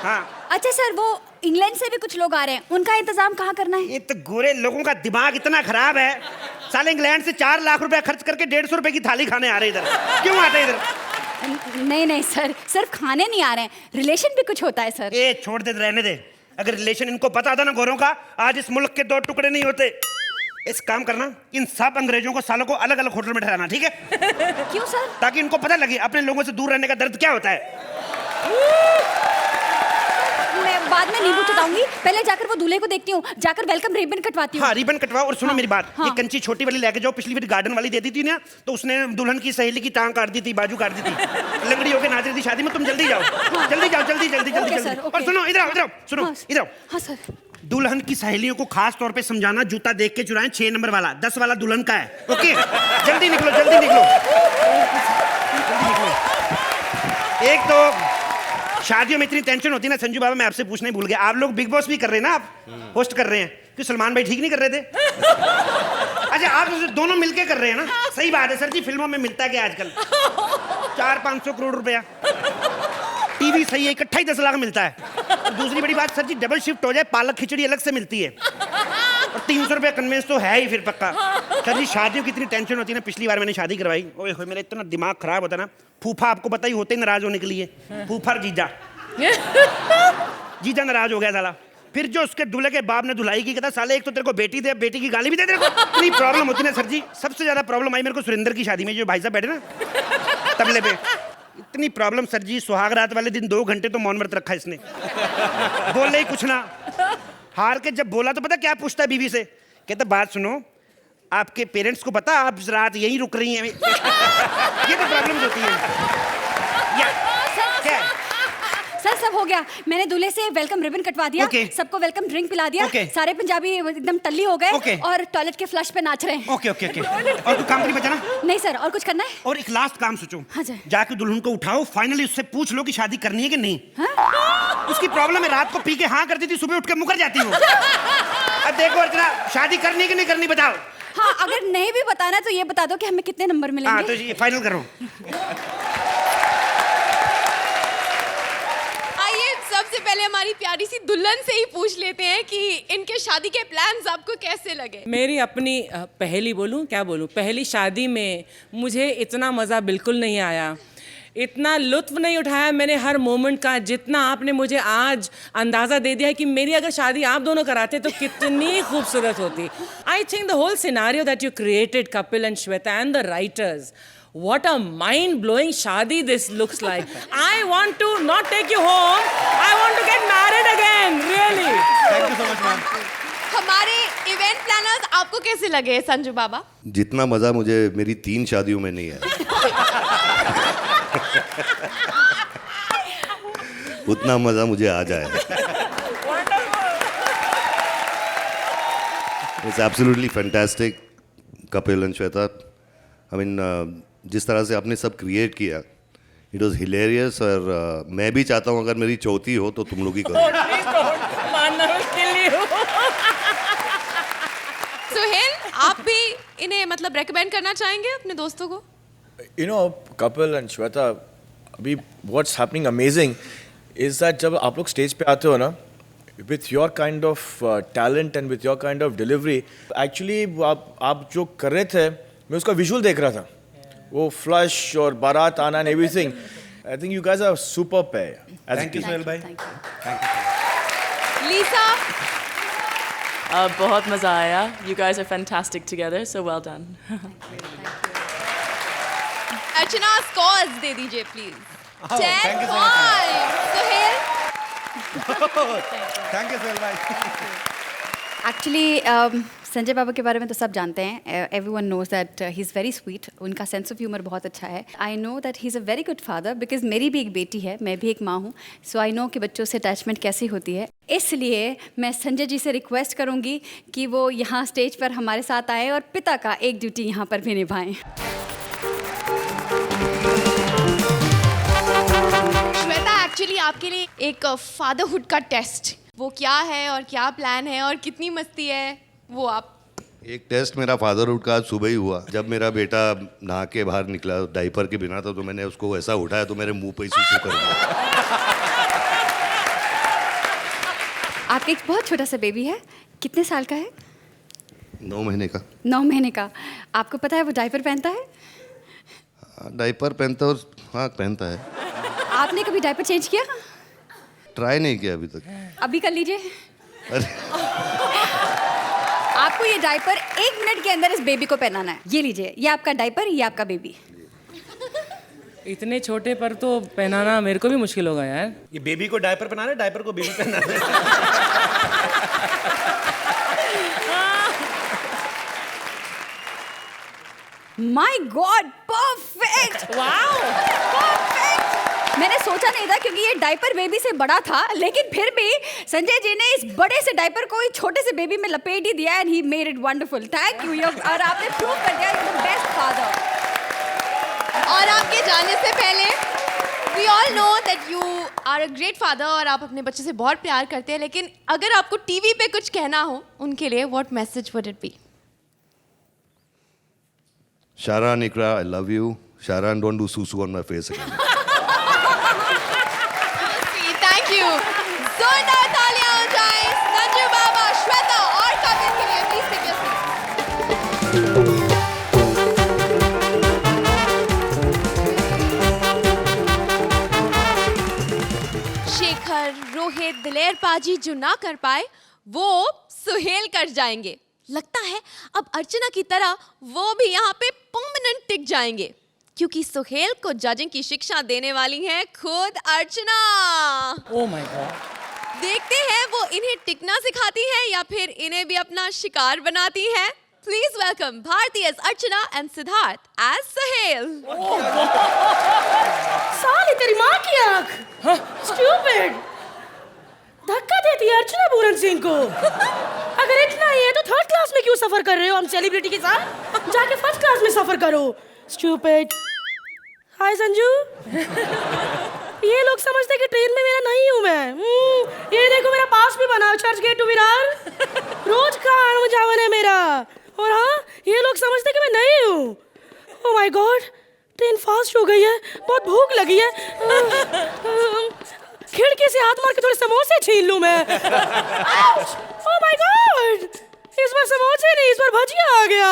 Speaker 10: हाँ।
Speaker 8: अच्छा सर, वो इंग्लैंड से भी कुछ लोग आ रहे हैं, उनका इंतजाम कहाँ करना है?
Speaker 10: ये तो गोरे लोगों का दिमाग इतना खराब है, साले इंग्लैंड से 4 लाख रुपए खर्च करके 150 रुपए की थाली खाने आ रहे इधर। क्यों आते इधर?
Speaker 8: नहीं सर, सिर्फ खाने नहीं आ रहे हैं, रिलेशन भी कुछ होता है सर।
Speaker 10: ए छोड़ दे, रहने दे। अगर रिलेशन इनको पता था ना गोरों का, आज इस मुल्क के 2 टुकड़े नहीं होते। इस काम करना, इन सब अंग्रेजों को सालों को अलग अलग होटल में ठहराना, ठीक है?
Speaker 8: क्यों सर?
Speaker 10: ताकि इनको पता लगे अपने लोगों से दूर रहने का दर्द क्या होता है।
Speaker 8: मैं बाद में नींबू चटाऊंगी, पहले जाकर वो दूल्हे को देखती हूँ, जाकर वेलकम रिबन कटवाती हूँ।
Speaker 10: हाँ, रिबन कटवाओ। और सुनो मेरी बात,
Speaker 8: हाँ।
Speaker 10: ये कंची छोटी वाली लेके जाओ। पिछली बार गार्डन वाली देती थी ना, तो उसने दुल्हन की सहेली की टांग काट दी थी, बाजू काट दी थी। लंगड़ी होके नाच रही थी शादी में। तुम जल्दी जाओ, जल्दी जाओ, जल्दी। और सुनो, इधर आओ, सुनो, इधर आओ।
Speaker 8: हाँ सर।
Speaker 10: दुल्हन की सहेलियों को खास तौर पे समझाना, जूता देख के चुराएं, 6 नंबर वाला, 10 वाला दुल्हन का है। ओके, जल्दी निकलो, जल्दी निकलो। एक तो शादियों में इतनी टेंशन होती है ना संजू बाबा, मैं आपसे पूछना ही भूल गया, आप लोग बिग बॉस भी कर रहे हैं ना, आप होस्ट कर रहे हैं, कि सलमान भाई ठीक नहीं कर रहे थे? अच्छा आप दोनों मिलके कर रहे हैं ना? सही बात है सर जी, फिल्मों में मिलता है क्या आजकल 400-500 करोड़ रुपया, टीवी सही है इकट्ठा ही 10 लाख मिलता है। और दूसरी बड़ी बात सर जी, डबल शिफ्ट हो जाए पालक खिचड़ी अलग से मिलती है, और 300 रुपया कन्वेंस तो है ही फिर पक्का। सर जी शादियों की इतनी टेंशन होती है ना, पिछली बार मैंने शादी करवाई, ओए होए मेरा इतना दिमाग खराब होता ना, फूफा आपको पता ही होते ही नाराज होने के लिए, फूफा और जीजा जीजा नाराज हो गया साला, फिर जो उसके दूल्हे के बाप ने धुलाई की, कहता साले एक तो तेरे को बेटी दे, बेटी की गाली भी दे तेरे को। इतनी प्रॉब्लम होती ना सर जी। सबसे ज्यादा प्रॉब्लम आई मेरे को सुरेंद्र की शादी में, जो भाई साहब बैठे ना तबले पे, इतनी प्रॉब्लम सर जी, सुहाग रात वाले दिन 2 घंटे तो मौन व्रत रखा इसने, बोले ही कुछ ना, हार के जब बोला तो पता क्या पूछता है बीवी से, कहता बात सुनो, आपके पेरेंट्स को पता आप रात यहीं रुक रही हैं? ये तो प्रॉब्लम होती है। क्या
Speaker 8: सर सब हो गया, मैंने दूल्हे से वेलकम रिबन कटवा दिया,
Speaker 10: Okay.
Speaker 8: सबको वेलकम ड्रिंक पिला दिया,
Speaker 10: Okay.
Speaker 8: सारे पंजाबी एकदम टल्ली हो गए,
Speaker 10: Okay.
Speaker 8: और टॉयलेट के फ्लश पे नाच रहे हैं।
Speaker 10: ओके ओके ओके, और कोई काम नहीं बचा ना?
Speaker 8: नहीं सर, और कुछ करना है?
Speaker 10: और एक लास्ट काम सोचो,
Speaker 8: हाँ जी।
Speaker 10: जाके दुल्हन को उठाओ, फाइनली उससे पूछ लो कि शादी करनी है कि नहीं। हाँ? उसकी प्रॉब्लम है रात को पी के हाँ करती थी, सुबह उठ के मुकर जाती हो। अब देखो अर्चना, शादी करनी है कि नहीं करनी बताओ।
Speaker 8: हाँ, अगर नहीं भी बताना तो ये बता दो कि हमें कितने नंबर मिलेंगे।
Speaker 10: हाँ तो ये फाइनल करो।
Speaker 4: आइए सबसे पहले हमारी प्यारी सी दुल्हन से ही पूछ लेते हैं कि इनके शादी के प्लान्स आपको कैसे लगे।
Speaker 2: मेरी अपनी पहली बोलूं क्या बोलूं, पहली शादी में मुझे इतना मज़ा बिल्कुल नहीं आया, इतना लुत्फ नहीं उठाया मैंने हर मोमेंट का, जितना आपने मुझे आज अंदाज़ा दे दिया है कि मेरी अगर शादी आप दोनों कराते तो कितनी खूबसूरत होती। I think the whole scenario that you created, Kapil and Shweta and the writers, what a mind-blowing shadi this looks like. I want to not take you home, I want to get married again, really.
Speaker 6: Thank you so much ma'am.
Speaker 4: हमारे event planners आपको कैसे लगे संजू बाबा?
Speaker 3: जितना मज़ा मुझे मेरी 3 शादियों में नहीं है उतना मज़ा मुझे आ जाए। It's absolutely fantastic Kapil and Shweta, I mean जिस तरह से आपने सब क्रिएट किया, इट वॉज हिलेरियस, और मैं भी चाहता हूँ अगर मेरी चौथी हो तो तुम लोग ही करो।
Speaker 4: सुहेल, आप भी इन्हें मतलब रेकमेंड करना चाहेंगे अपने दोस्तों को?
Speaker 9: You know, Kapil and Shweta, अभी what's happening amazing is that जब आप लोग स्टेज पे आते हो ना, with your kind of talent and with your kind of delivery, actually आप जो कर रहे थे, मैं उसका विजुअल देख रहा था, वो फ्लश और बारात आना and everything. I think you guys are super pair.
Speaker 6: Thank you Suhail भाई।
Speaker 4: लीसा,
Speaker 7: बहुत मज़ा आया. You guys are fantastic together, so well done.
Speaker 4: Archana scores दे दीजिए please. 10
Speaker 6: thank you so much,
Speaker 4: points। Suhail,
Speaker 6: thank you Suhail भाई।
Speaker 8: एक्चुअली संजय बाबा के बारे में तो सब जानते हैं, everyone knows that he is very sweet, उनका सेंस ऑफ ह्यूमर बहुत अच्छा है। I know that he is a very good father, because मेरी भी एक बेटी है, मैं भी एक माँ हूँ, सो आई नो कि बच्चों से अटैचमेंट कैसी होती है। इसलिए मैं संजय जी से रिक्वेस्ट करूँगी कि वो यहाँ स्टेज पर हमारे साथ आए और पिता का एक ड्यूटी यहाँ पर भी निभाएं।
Speaker 4: श्वेता, एक्चुअली आपके लिए एक फादरहुड का टेस्ट, वो क्या है और क्या प्लान है और कितनी मस्ती है वो आप।
Speaker 3: एक टेस्ट मेरा फादरहुड का आज सुबह ही हुआ, जब मेरा बेटा नहा के बाहर निकला डायपर के बिना, तो मैंने उसको ऐसा उठाया तो मेरे मुंह पे ही सूसू कर दिया।
Speaker 8: आपका एक बहुत छोटा सा बेबी है, कितने साल का है?
Speaker 3: 9 महीने का।
Speaker 8: 9 महीने का। आपको पता है वो डायपर पहनता है?
Speaker 3: डायपर पहनता है, और हाँ पहनता है।
Speaker 8: आपने कभी डायपर चेंज किया?
Speaker 3: ट्राई नहीं किया अभी तक।
Speaker 8: अभी कर लीजिए।
Speaker 3: अरे
Speaker 8: आपको ये डायपर 1 मिनट के अंदर इस बेबी को पहनाना है। ये लीजिए, ये आपका डायपर, ये आपका बेबी।
Speaker 2: इतने छोटे पर तो पहनाना मेरे को भी मुश्किल होगा यार।
Speaker 6: ये बेबी को डायपर पहनाना है, डायपर को बेबी पहनाना है।
Speaker 8: My God, perfect!
Speaker 2: Wow,
Speaker 8: perfect! मैंने सोचा नहीं था क्योंकि ये डायपर बेबी से बड़ा था, लेकिन फिर भी संजय जी ने इस बड़े से डायपर को इस छोटे से बेबी में लपेट ही दिया and he made it wonderful. Thank you. और आपने प्रूव कर दिया you are the best father.
Speaker 4: और आपके जाने से पहले We all know that you are a great father और आप अपने बच्चे से बहुत प्यार करते हैं, लेकिन अगर आपको टीवी पे कुछ कहना हो उनके लिए, what message would it be?
Speaker 3: Sharan, Ikra, I love you. Sharan, don't do susu on my face again.
Speaker 4: Thank you. जोरदार तालियां हो जाएं संजू बाबा, श्वेता और कविन के लिए. Please take your seats. Shekhar, Rohit, दिलेर पाजी जो ना कर पाए वो सुहेल कर जाएंगे. लगता है अब अर्चना की तरह वो भी यहाँ पे परमानेंट टिक जाएंगे, क्योंकि सुहेल को जजिंग की शिक्षा देने वाली है खुद अर्चना.
Speaker 2: Oh my God.
Speaker 4: देखते हैं वो इन्हें टिकना सिखाती है या फिर इन्हें भी अपना शिकार बनाती है. Please welcome Bharti as Archana and Siddharth as Suhail.
Speaker 11: साली तेरी माँ की आँख. स्टूपिड. धक्का देती है अर्चना पूरन सिंह को. अगर इतना ही है तो थर्ड क्लास में क्यों सफर कर रहे हो हम सेलिब्रिटी के साथ? जाके फर्स्ट क्लास में सफर करो. स्टूपिड. हाय संजू. ये लोग समझते कि ट्रेन में मेरा नहीं हूँ मैं. ये देखो मेरा पास भी बना चर्च गेट टू विरार. रोज का आना जावन है मेरा. और हाँ, ये लोग समझते कि मैं नहीं हूँ. ओह माय गॉड, ट्रेन फास्ट हो गई है. बहुत भूख लगी है. खिड़की से हाथ मार के थोड़े समोसे छीन लूं मैं. ओह माय गॉड, इस बार समोसे नहीं, इस बार भजिया आ गया.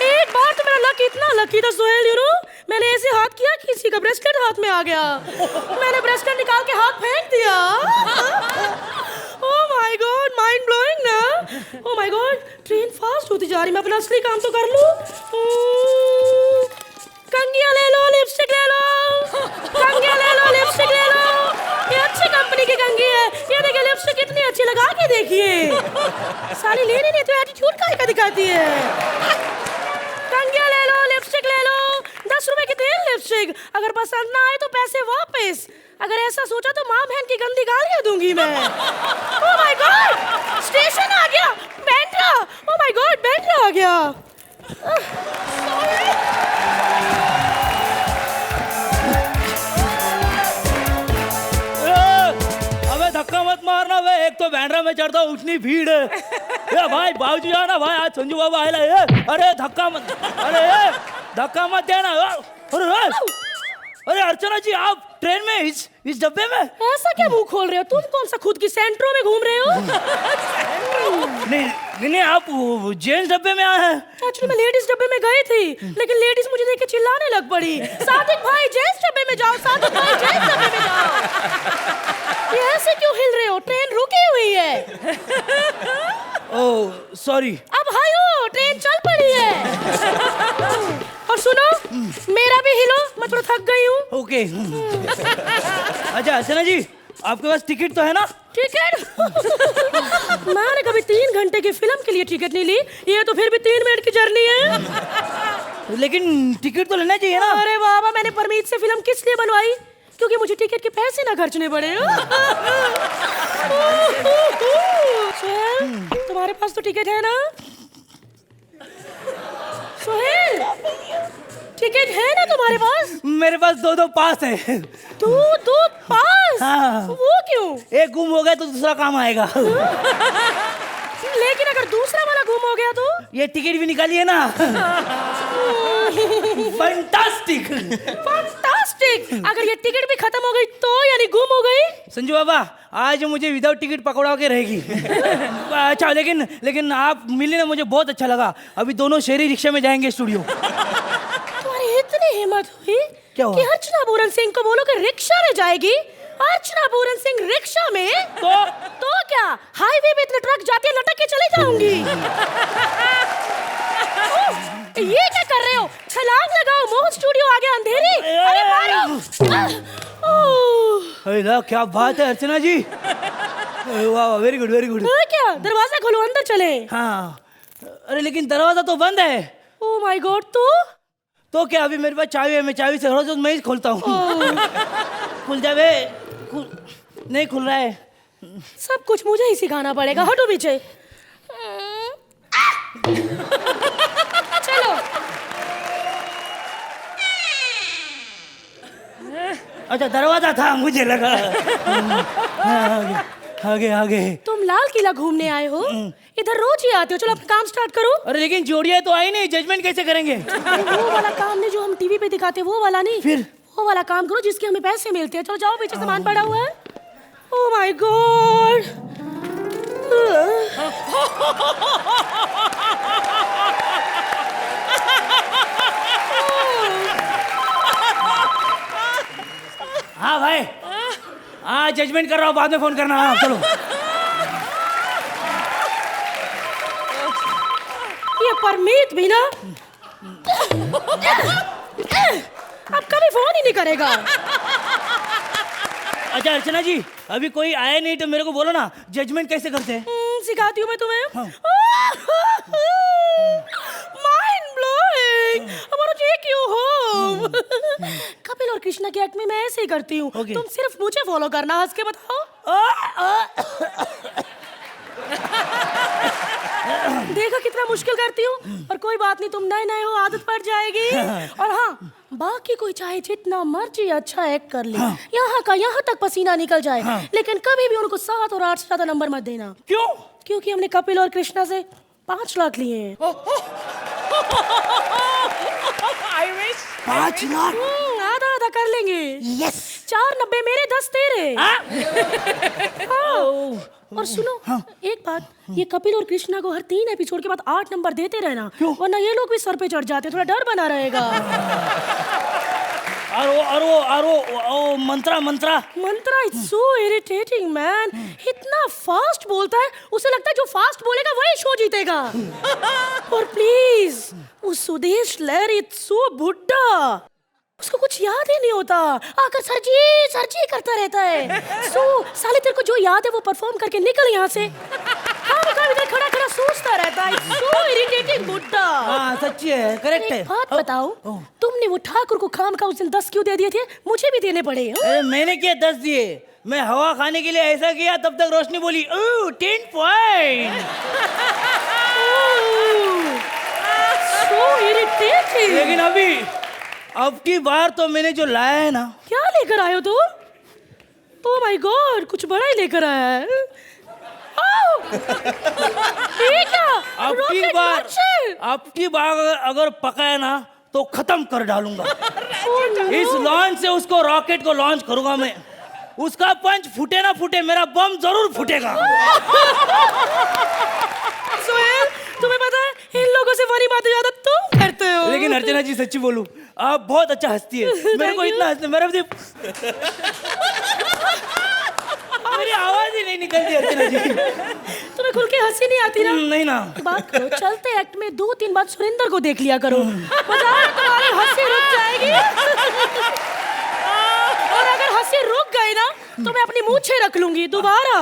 Speaker 11: एक बार तो मेरा लक इतना लकी था सुहेल, यू नो, मैंने ऐसे हाथ किया किसी का ब्रेसलेट हाथ में आ गया. मैंने ब्रेसलेट निकाल के हाथ फेंक दिया. Oh my god, mind blowing ना. Oh my god, train fast होती जा रही. मैं अपना असली काम तो कर लूं. कंगिया ले लो, लिपस्टिक ले लो. कंगिया ले लो, लिपस्टिक ले लो. ये अच्छी कंपनी की कंगी है. ये देखिए लिपस्टिक कितनी अच्छी, लगा के देखिए. साली लेने नहीं तो एटीट्यूड का दिखाती है. कंगिया ले लो, लिपस्टिक ले लो. 10 रुपए की 3 लिपस्टिक. अगर पसंद ना आए तो पैसे वापस. अगर ऐसा सोचा तो माँ बहन की गंदी गालियाँ दूंगी मैं. ओह माय गॉड, स्टेशन आ गया. Bandra. Oh my god, Bandra आ गया.
Speaker 12: अबे धक्का मत मारना वे. एक तो बैंड्रा में चढ़ता हूँ, उतनी भीड़ है. ये भाई बाबूजी आना भाई, आज संजू बाबा आए. अरे धक्का मत, अरे धक्का मत देना. अरे अर्चना जी, आप ट्रेन में इस डब्बे में
Speaker 11: ऐसा क्या मुंह खोल रहे हो? तुम कौन सा खुद की सेंट्रो में घूम रहे हो?
Speaker 12: नहीं, आप जेंट्स डब्बे में आए हैं.
Speaker 11: एक्चुअली मैं लेडीज डब्बे में गई थी, लेकिन लेडीज मुझे देख के चिल्लाने लग पड़ी. सादिक भाई जेंट्स डब्बे में जाओ, सादिक भाई जेंट्स डब्बे में जाओ. ये ऐसे क्यों हिल रहे हो? ट्रेन रुकी हुई है.
Speaker 12: Oh sorry.
Speaker 11: अब हायो, ट्रेन चल पड़ी है. और सुनो, मेरा भी हिलो, मैं थोड़ा थक गई हूँ.
Speaker 12: ओके. अच्छा अर्चना जी, आपके पास टिकट तो है ना?
Speaker 11: टिकट? मैंने कभी 3 घंटे की फिल्म के लिए टिकट नहीं ली. ये तो फिर भी 3 मिनट की जर्नी है.
Speaker 12: लेकिन टिकट तो लेना चाहिए ना.
Speaker 11: अरे बाबा, मैंने परमीत से फिल्म किस लिए बनवाई? क्योंकि मुझे टिकट के पैसे ना खर्चने पड़े. सोहेल, तुम्हारे पास तो टिकट है ना? सोहेल, टिकट है ना तुम्हारे पास?
Speaker 12: मेरे पास 2 पास है.
Speaker 11: 2 पास?
Speaker 12: हाँ.
Speaker 11: वो क्यों?
Speaker 12: एक गुम हो गया तो दूसरा काम आएगा.
Speaker 11: लेकिन अगर दूसरा वाला गुम हो गया तो?
Speaker 12: ये टिकट भी निकालिए ना. फैंटास्टिक.
Speaker 11: फैंटास्टिक. अगर ये टिकट भी खत्म हो गई तो, यानी गुम हो गई?
Speaker 12: संजू बाबा, आज मुझे विदाउट टिकट पकड़ा के रहेगी. अच्छा, लेकिन आप मिली ना, मुझे बहुत अच्छा लगा. अभी दोनों शहरी रिक्शा में जाएंगे स्टूडियो.
Speaker 11: तुम्हारी इतनी हिम्मत हुई
Speaker 12: क्या हुआ?
Speaker 11: कि अर्चना पूरन सिंह को बोलो कि रिक्शा में जाएगी. अर्चना पूरन सिंह रिक्शा में? तो क्या हाईवे पे इतने ट्रक जाते हैं, लटक के चले जाऊंगी. ये क्या कर रहे हो? छलांग लगाओ, मोह स्टूडियो आ गया. अंधेरी. अरे मारो.
Speaker 12: अरे क्या बात है अर्चना जी. वाह, वेरी गुड, वेरी गुड.
Speaker 11: क्या दरवाजा खोलो, अंदर चले.
Speaker 12: हाँ. अरे लेकिन दरवाजा तो बंद है.
Speaker 11: ओह माय गॉड. तो
Speaker 12: क्या, अभी मेरे पास चाबी है, मैं चाबी से रोज मैं ही खोलता हूँ. खुल जावे. नहीं खुल रहा है.
Speaker 11: सब कुछ मुझे ही सिखाना पड़ेगा. हटो पीछे. चलो.
Speaker 12: अच्छा दरवाजा था, मुझे लगा। आगे आगे।
Speaker 11: तुम लाल किला घूमने आए हो? इधर रोज ही आते हो, चलो अपना काम स्टार्ट करो।
Speaker 12: अरे लेकिन जोड़ियां तो आई नहीं, जजमेंट कैसे करेंगे?
Speaker 11: वो वाला काम नहीं जो हम टीवी पे दिखाते, वो वाला नहीं।
Speaker 12: फिर?
Speaker 11: वो वाला काम करो जिसके हमें पैसे मिलते हैं। चलो जाओ, पीछे सामान पड़ा हुआ है। ओह माय गॉड।
Speaker 12: हाँ भाई, हाँ जजमेंट कर रहा हूँ, बाद में फोन करना। हाँ चलो।
Speaker 11: ये परमीत भी ना अब कभी फोन ही नहीं करेगा।
Speaker 12: अच्छा अर्चना जी, अभी कोई आया नहीं तो मेरे को बोलो ना, जजमेंट कैसे करते हैं?
Speaker 11: सिखाती हूँ मैं तुम्हें।
Speaker 12: हाँ।
Speaker 11: Mind blowing. हमारा जी क्यों हो? कपिल और कृष्णा के एक्ट में मैं ऐसे ही करती हूँ।
Speaker 12: Okay.
Speaker 11: तुम सिर्फ मुझे फॉलो करना, हंस के बताओ। देखो कितना मुश्किल करती हूँ, पर कोई बात नहीं, तुम नए नए हो, आदत पड़ जाएगी। और हाँ, बाकी कोई चाहे जितना मर्जी अच्छा एक्ट कर ले, यहाँ का यहाँ तक पसीना निकल जाए, लेकिन कभी भी उनको 7 और 8 से ज्यादा नंबर मत देना।
Speaker 12: क्यों?
Speaker 11: क्योंकि हमने कपिल और कृष्णा से 5 लाख लिए हैं।
Speaker 12: 5 लाख?
Speaker 11: आधा आधा कर लेंगे।
Speaker 12: यस।
Speaker 11: 490 मेरे, 10 तेरे। हाँ। और सुनो, एक बात, ये कपिल और कृष्णा को हर 3 एपिसोड के बाद 8 नंबर देते रहना, वरना ये लोग भी सर पे चढ़ जाते, थोड़ा डर बना रहेगा।
Speaker 12: और वो मंत्रा
Speaker 11: इट्स सो इरिटेटिंग मैन। इतना फास्ट बोलता है, उसे लगता है जो फास्ट बोलेगा वही शो जीतेगा। और प्लीज, उस सुदेश लहरी इट्स सो बुड्ढा, उसको कुछ याद ही नहीं होता, आकर सरजी करता रहता है। साले तेरे को जो याद है वो परफॉर्म करके निकल यहाँ से। इधर खड़ा सोचता रहता है। सो इरिटेटिंग बुड्ढा।
Speaker 12: हाँ सच्ची है, करेक्ट है।
Speaker 11: एक बात बताओ, तुमने वो ठाकुर को खाम का उस दिन 10 क्यों दे दिए थे? मुझे भी देने पड़े।
Speaker 12: अरे मैंने क्या 10 दिए, मैं हवा खाने के लिए ऐसा किया, तब तक रोशनी बोली 10 पॉइंट।
Speaker 11: So irritating.
Speaker 12: लेकिन अब की बार तो मैंने जो लाया है ना।
Speaker 11: क्या लेकर आए हो तुम? ओह माय गॉड, कुछ बड़ा ही लेकर आया है।
Speaker 12: अब की बार अगर पकाया ना तो खत्म कर डालूंगा। इस लॉन्च से उसको रॉकेट को लॉन्च करूंगा मैं। उसका पंच फूटे ना फूटे, मेरा बम जरूर फूटेगा।
Speaker 11: सोहेल, तुम्हें पता है इन लोगों से फनी बातें ज्यादा तुम करते हो।
Speaker 12: लेकिन अर्चना जी सच्ची बोलूं, आप बहुत अच्छा हंसती है। मेरे को इतना हंसते, मेरा भी मेरी आवाज ही नहीं निकलती अर्चना जी।
Speaker 11: तुम्हें खुल के हंसी नहीं आती ना?
Speaker 12: नहीं ना।
Speaker 11: बात करो, चलते एक्ट में 2-3 बार सुरेंद्र को देख लिया करो, मजाक तुम्हारी हंसी रुक जाएगी। और अगर हंसी रुक गई ना तो मैं अपनी मूंछें रख लूंगी दोबारा।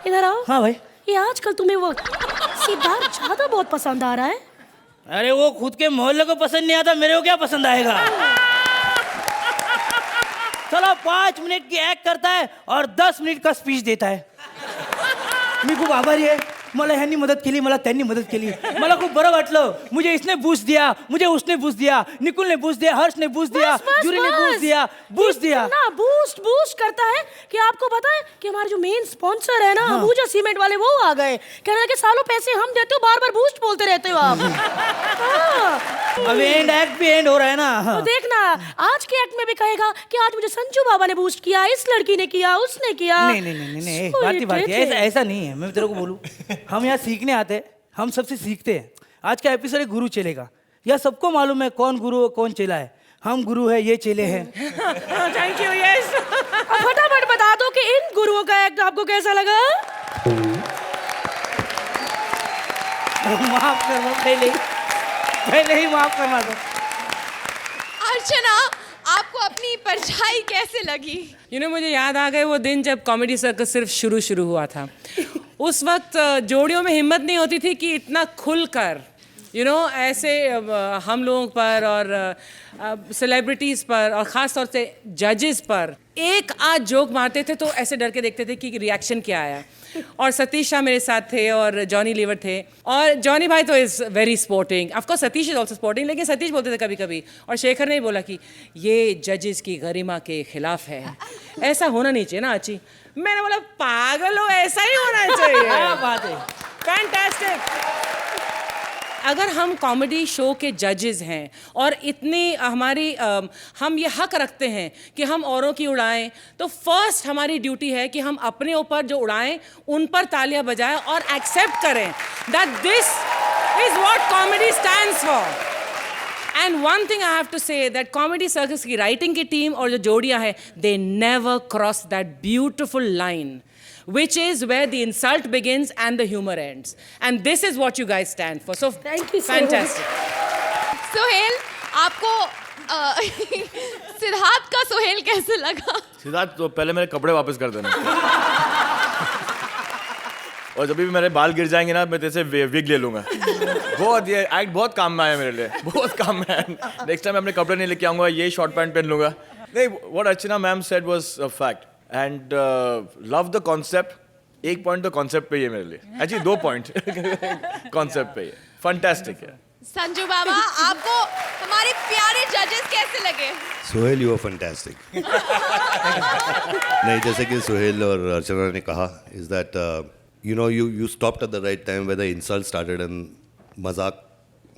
Speaker 11: इधर आओ।
Speaker 12: हाँ भाई।
Speaker 11: ये आजकल तुम्हें वो सिद्धार्थ ज्यादा बहुत पसंद आ रहा है।
Speaker 12: अरे वो खुद के मोहल्ले को पसंद नहीं आता, मेरे को क्या पसंद आएगा? चलो 5 मिनट की एक्ट करता है और 10 मिनिट का स्पीच देता है। मी खूप आभारी आहे, मला ह्यांनी मदत केली, मला त्यांनी मदत केली, मला खूप बरं वाटलं, मुझे इसने बूस्ट दिया, मुझे उसने बूस्ट दिया, निकुल ने बूस्ट दिया, हर्ष ने बूस्ट दिया, जूरी ने बूस्ट दिया।
Speaker 11: ना बूस्ट करता है कि आपको पता है कि हमारे जो मेन स्पॉन्सर है ना, अंबुजा सीमेंट वाले, वो आ गए। कह रहे हैं कि सालों पैसे हम देते हो, बार-बार बूस्ट बोलते रहते हो आप।
Speaker 12: अब एक्ट भी एंड हो रहा है ना।
Speaker 11: तो देखना, आज के एक्ट में भी कहेगा कि आज मुझे संजू बाबा ने बूस्ट किया, इस लड़की ने किया, उसने किया।
Speaker 12: नहीं, भारती ऐसा नहीं है। मैं तेरे को बोलूं, हम यहाँ सीखने आते हैं, हम सबसे सीखते हैं। आज का एपिसोड है गुरु चेले का। यह सबको मालूम है कौन गुरु कौन चेला है। हम गुरु है, ये चेले हैं।
Speaker 11: Thank you. यस, फटाफट बता दो कि इन गुरुओं का एक्ट आपको कैसा लगा?
Speaker 12: माफ करना, पहले ही माफ करना दो।
Speaker 4: अर्चना, आपको अपनी परछाई कैसे लगी?
Speaker 2: मुझे याद आ गए वो दिन जब कॉमेडी सर्कस सिर्फ शुरू हुआ था। उस वक्त जोड़ियों में हिम्मत नहीं होती थी कि इतना खुलकर यू नो ऐसे हम लोगों पर और सेलिब्रिटीज़ पर और ख़ास तौर से जजेस पर एक आध जोक मारते थे तो ऐसे डर के देखते थे कि रिएक्शन क्या आया। और सतीश शाह मेरे साथ थे और जॉनी लीवर थे, और जॉनी भाई तो is very sporting, of course Satish is also sporting, लेकिन सतीश बोलते थे कभी कभी, और शेखर ने बोला कि ये जजेस की गरिमा के खिलाफ है, ऐसा होना नहीं चाहिए ना आची। मैंने बोला पागल हो, ऐसा ही होना चाहिए।
Speaker 12: क्या बात है,
Speaker 2: फैंटास्टिक। अगर हम कॉमेडी शो के जजेस हैं और इतनी हम ये हक रखते हैं कि हम औरों की उड़ाएं, तो फर्स्ट हमारी ड्यूटी है कि हम अपने ऊपर जो उड़ाएं उन पर तालियां बजाएं और एक्सेप्ट करें that this is what comedy stands for. And one thing I have to say that comedy circus की राइटिंग की टीम और जो जोड़ियां हैं, they never cross that beautiful line which is where the insult begins and the humor ends, and this is what you guys stand for. So
Speaker 11: thank you so
Speaker 2: fantastic.
Speaker 4: Sohail, आपको सिद्धार्थ का सोहेल कैसे लगा?
Speaker 9: सिद्धार्थ, तो पहले मेरे कपड़े वापस कर देना। और जब भी मेरे बाल गिर जाएंगे ना, मैं तेरे से विग ले लूंगा। बहुत ये एक्ट बहुत काम में आया मेरे लिए, बहुत काम में आया। नेक्स्ट टाइम मैं अपने कपड़े नहीं लेके आऊंगा, ये शॉर्ट पैंट पहन लूंगा। नहीं, what Archana ma'am said was a fact and love the concept. एक पॉइंट तो कॉन्सेप्ट पे ही है मेरे लिए, एक्चुअली 2 पॉइंट कॉन्सेप्ट पे ही है। फैंटास्टिक है।
Speaker 4: संजू बाबा, आपको हमारे प्यारे जजेस कैसे लगे?
Speaker 3: Sohail, you are fantastic. नहीं, जैसे कि सोहेल और अर्चना ने कहा, is that you know you stopped at the right time when the insult started and मजाक,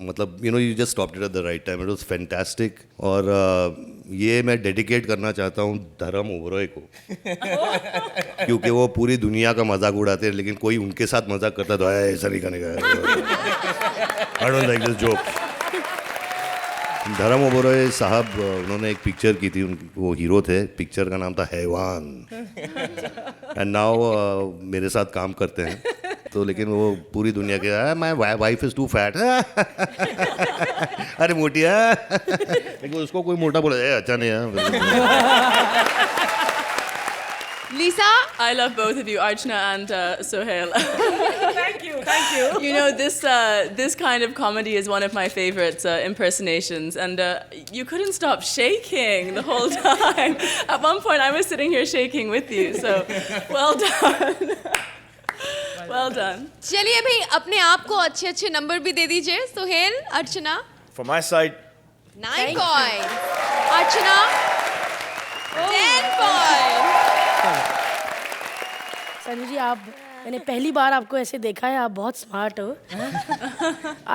Speaker 3: मतलब you know you just stopped it at the right time. It was fantastic. और ये मैं डेडिकेट करना चाहता हूँ धर्म ओबरॉय को, क्योंकि वो पूरी दुनिया का मजाक उड़ाते हैं, लेकिन कोई उनके साथ मजाक करता तो ऐसा नहीं करने का। I don't like this joke. धर्म ओबरॉय साहब, उन्होंने एक पिक्चर की थी, वो हीरो थे, पिक्चर का नाम था हैवान, एंड नाउ मेरे साथ काम करते हैं। तो लेकिन वो पूरी दुनिया के my wife is too fat, अरे मोटी है, लेकिन उसको कोई मोटा बोला अच्छा नहीं है।
Speaker 4: Lisa?
Speaker 7: I love both of you, Archana and Sohail.
Speaker 2: Thank you, thank you.
Speaker 7: You know, this kind of comedy is one of my favorites, impersonations, and you couldn't stop shaking the whole time. At one point, I was sitting here shaking with you, so well done. Well done.
Speaker 4: चलिए भाई, अपने आप को अच्छे अच्छे number भी दे दीजिए। सोहेल, अर्चना?
Speaker 9: From my side,
Speaker 4: 9 points. Archana? 10 points.
Speaker 11: Sanju जी, मैंने पहली बार आपको ऐसे देखा है, आप बहुत स्मार्ट हो।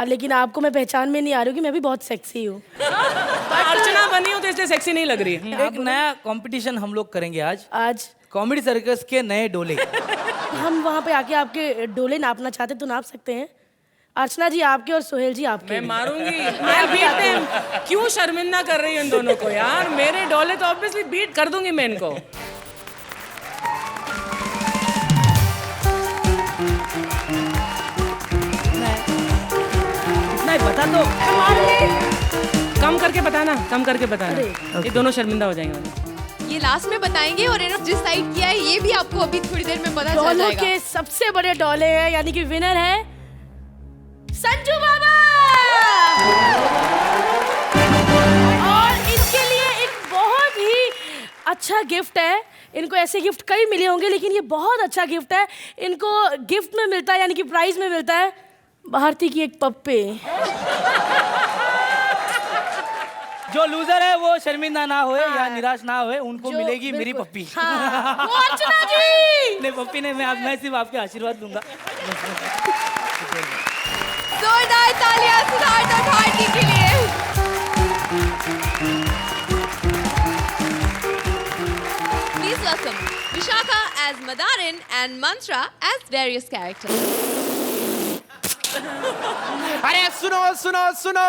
Speaker 11: लेकिन आपको मैं पहचान में नहीं आ रही हूँ कि मैं भी बहुत सेक्सी हूँ।
Speaker 2: अर्चना बनी हो तो इसलिए सेक्सी नहीं लग रही है।
Speaker 12: एक नया कंपटीशन हम लोग करेंगे आज कॉमेडी सर्कस के नए डोले।
Speaker 11: हम वहाँ पे आके आपके डोले नापना चाहते तो नाप सकते हैं। अर्चना जी आपके और सोहेल जी आपके।
Speaker 2: मैं मारूंगी, मैं बीट देम। क्यों शर्मिंदा कर रही है इन दोनों को यार? मेरे डोले तो ऑब्वियसली बीट कर दूंगी मैं इनको।
Speaker 11: बता दो।
Speaker 2: कम करके बताना, कम करके बताना, ये दोनों शर्मिंदा हो जाएंगे।
Speaker 4: ये लास्ट में बताएंगे, और इन्होंने जिस साइड किया है ये भी आपको अभी थोड़ी देर में पता चल जाएगा।
Speaker 11: के सबसे बड़े डोले हैं, यानी कि विनर है संजू बाबा। और इनके लिए एक बहुत ही अच्छा गिफ्ट है। इनको ऐसे गिफ्ट कई मिले होंगे, लेकिन ये बहुत अच्छा गिफ्ट है। इनको गिफ्ट में मिलता है, यानी कि प्राइज में मिलता है भारती की एक पप्पे।
Speaker 12: जो लूजर है वो शर्मिंदा ना होए या निराश ना होए, उनको मिलेगी मेरी पप्पी।
Speaker 11: हाँ, वो अर्चना जी।
Speaker 12: नहीं पप्पी नहीं, मैं सिर्फ आपके आशीर्वाद दूंगा।
Speaker 4: जोरदार तालियां सिद्धार्थ और भारती के लिए। Please welcome Vishaka as Madarin and Mantra as various characters.
Speaker 1: अरे सुनो सुनो सुनो,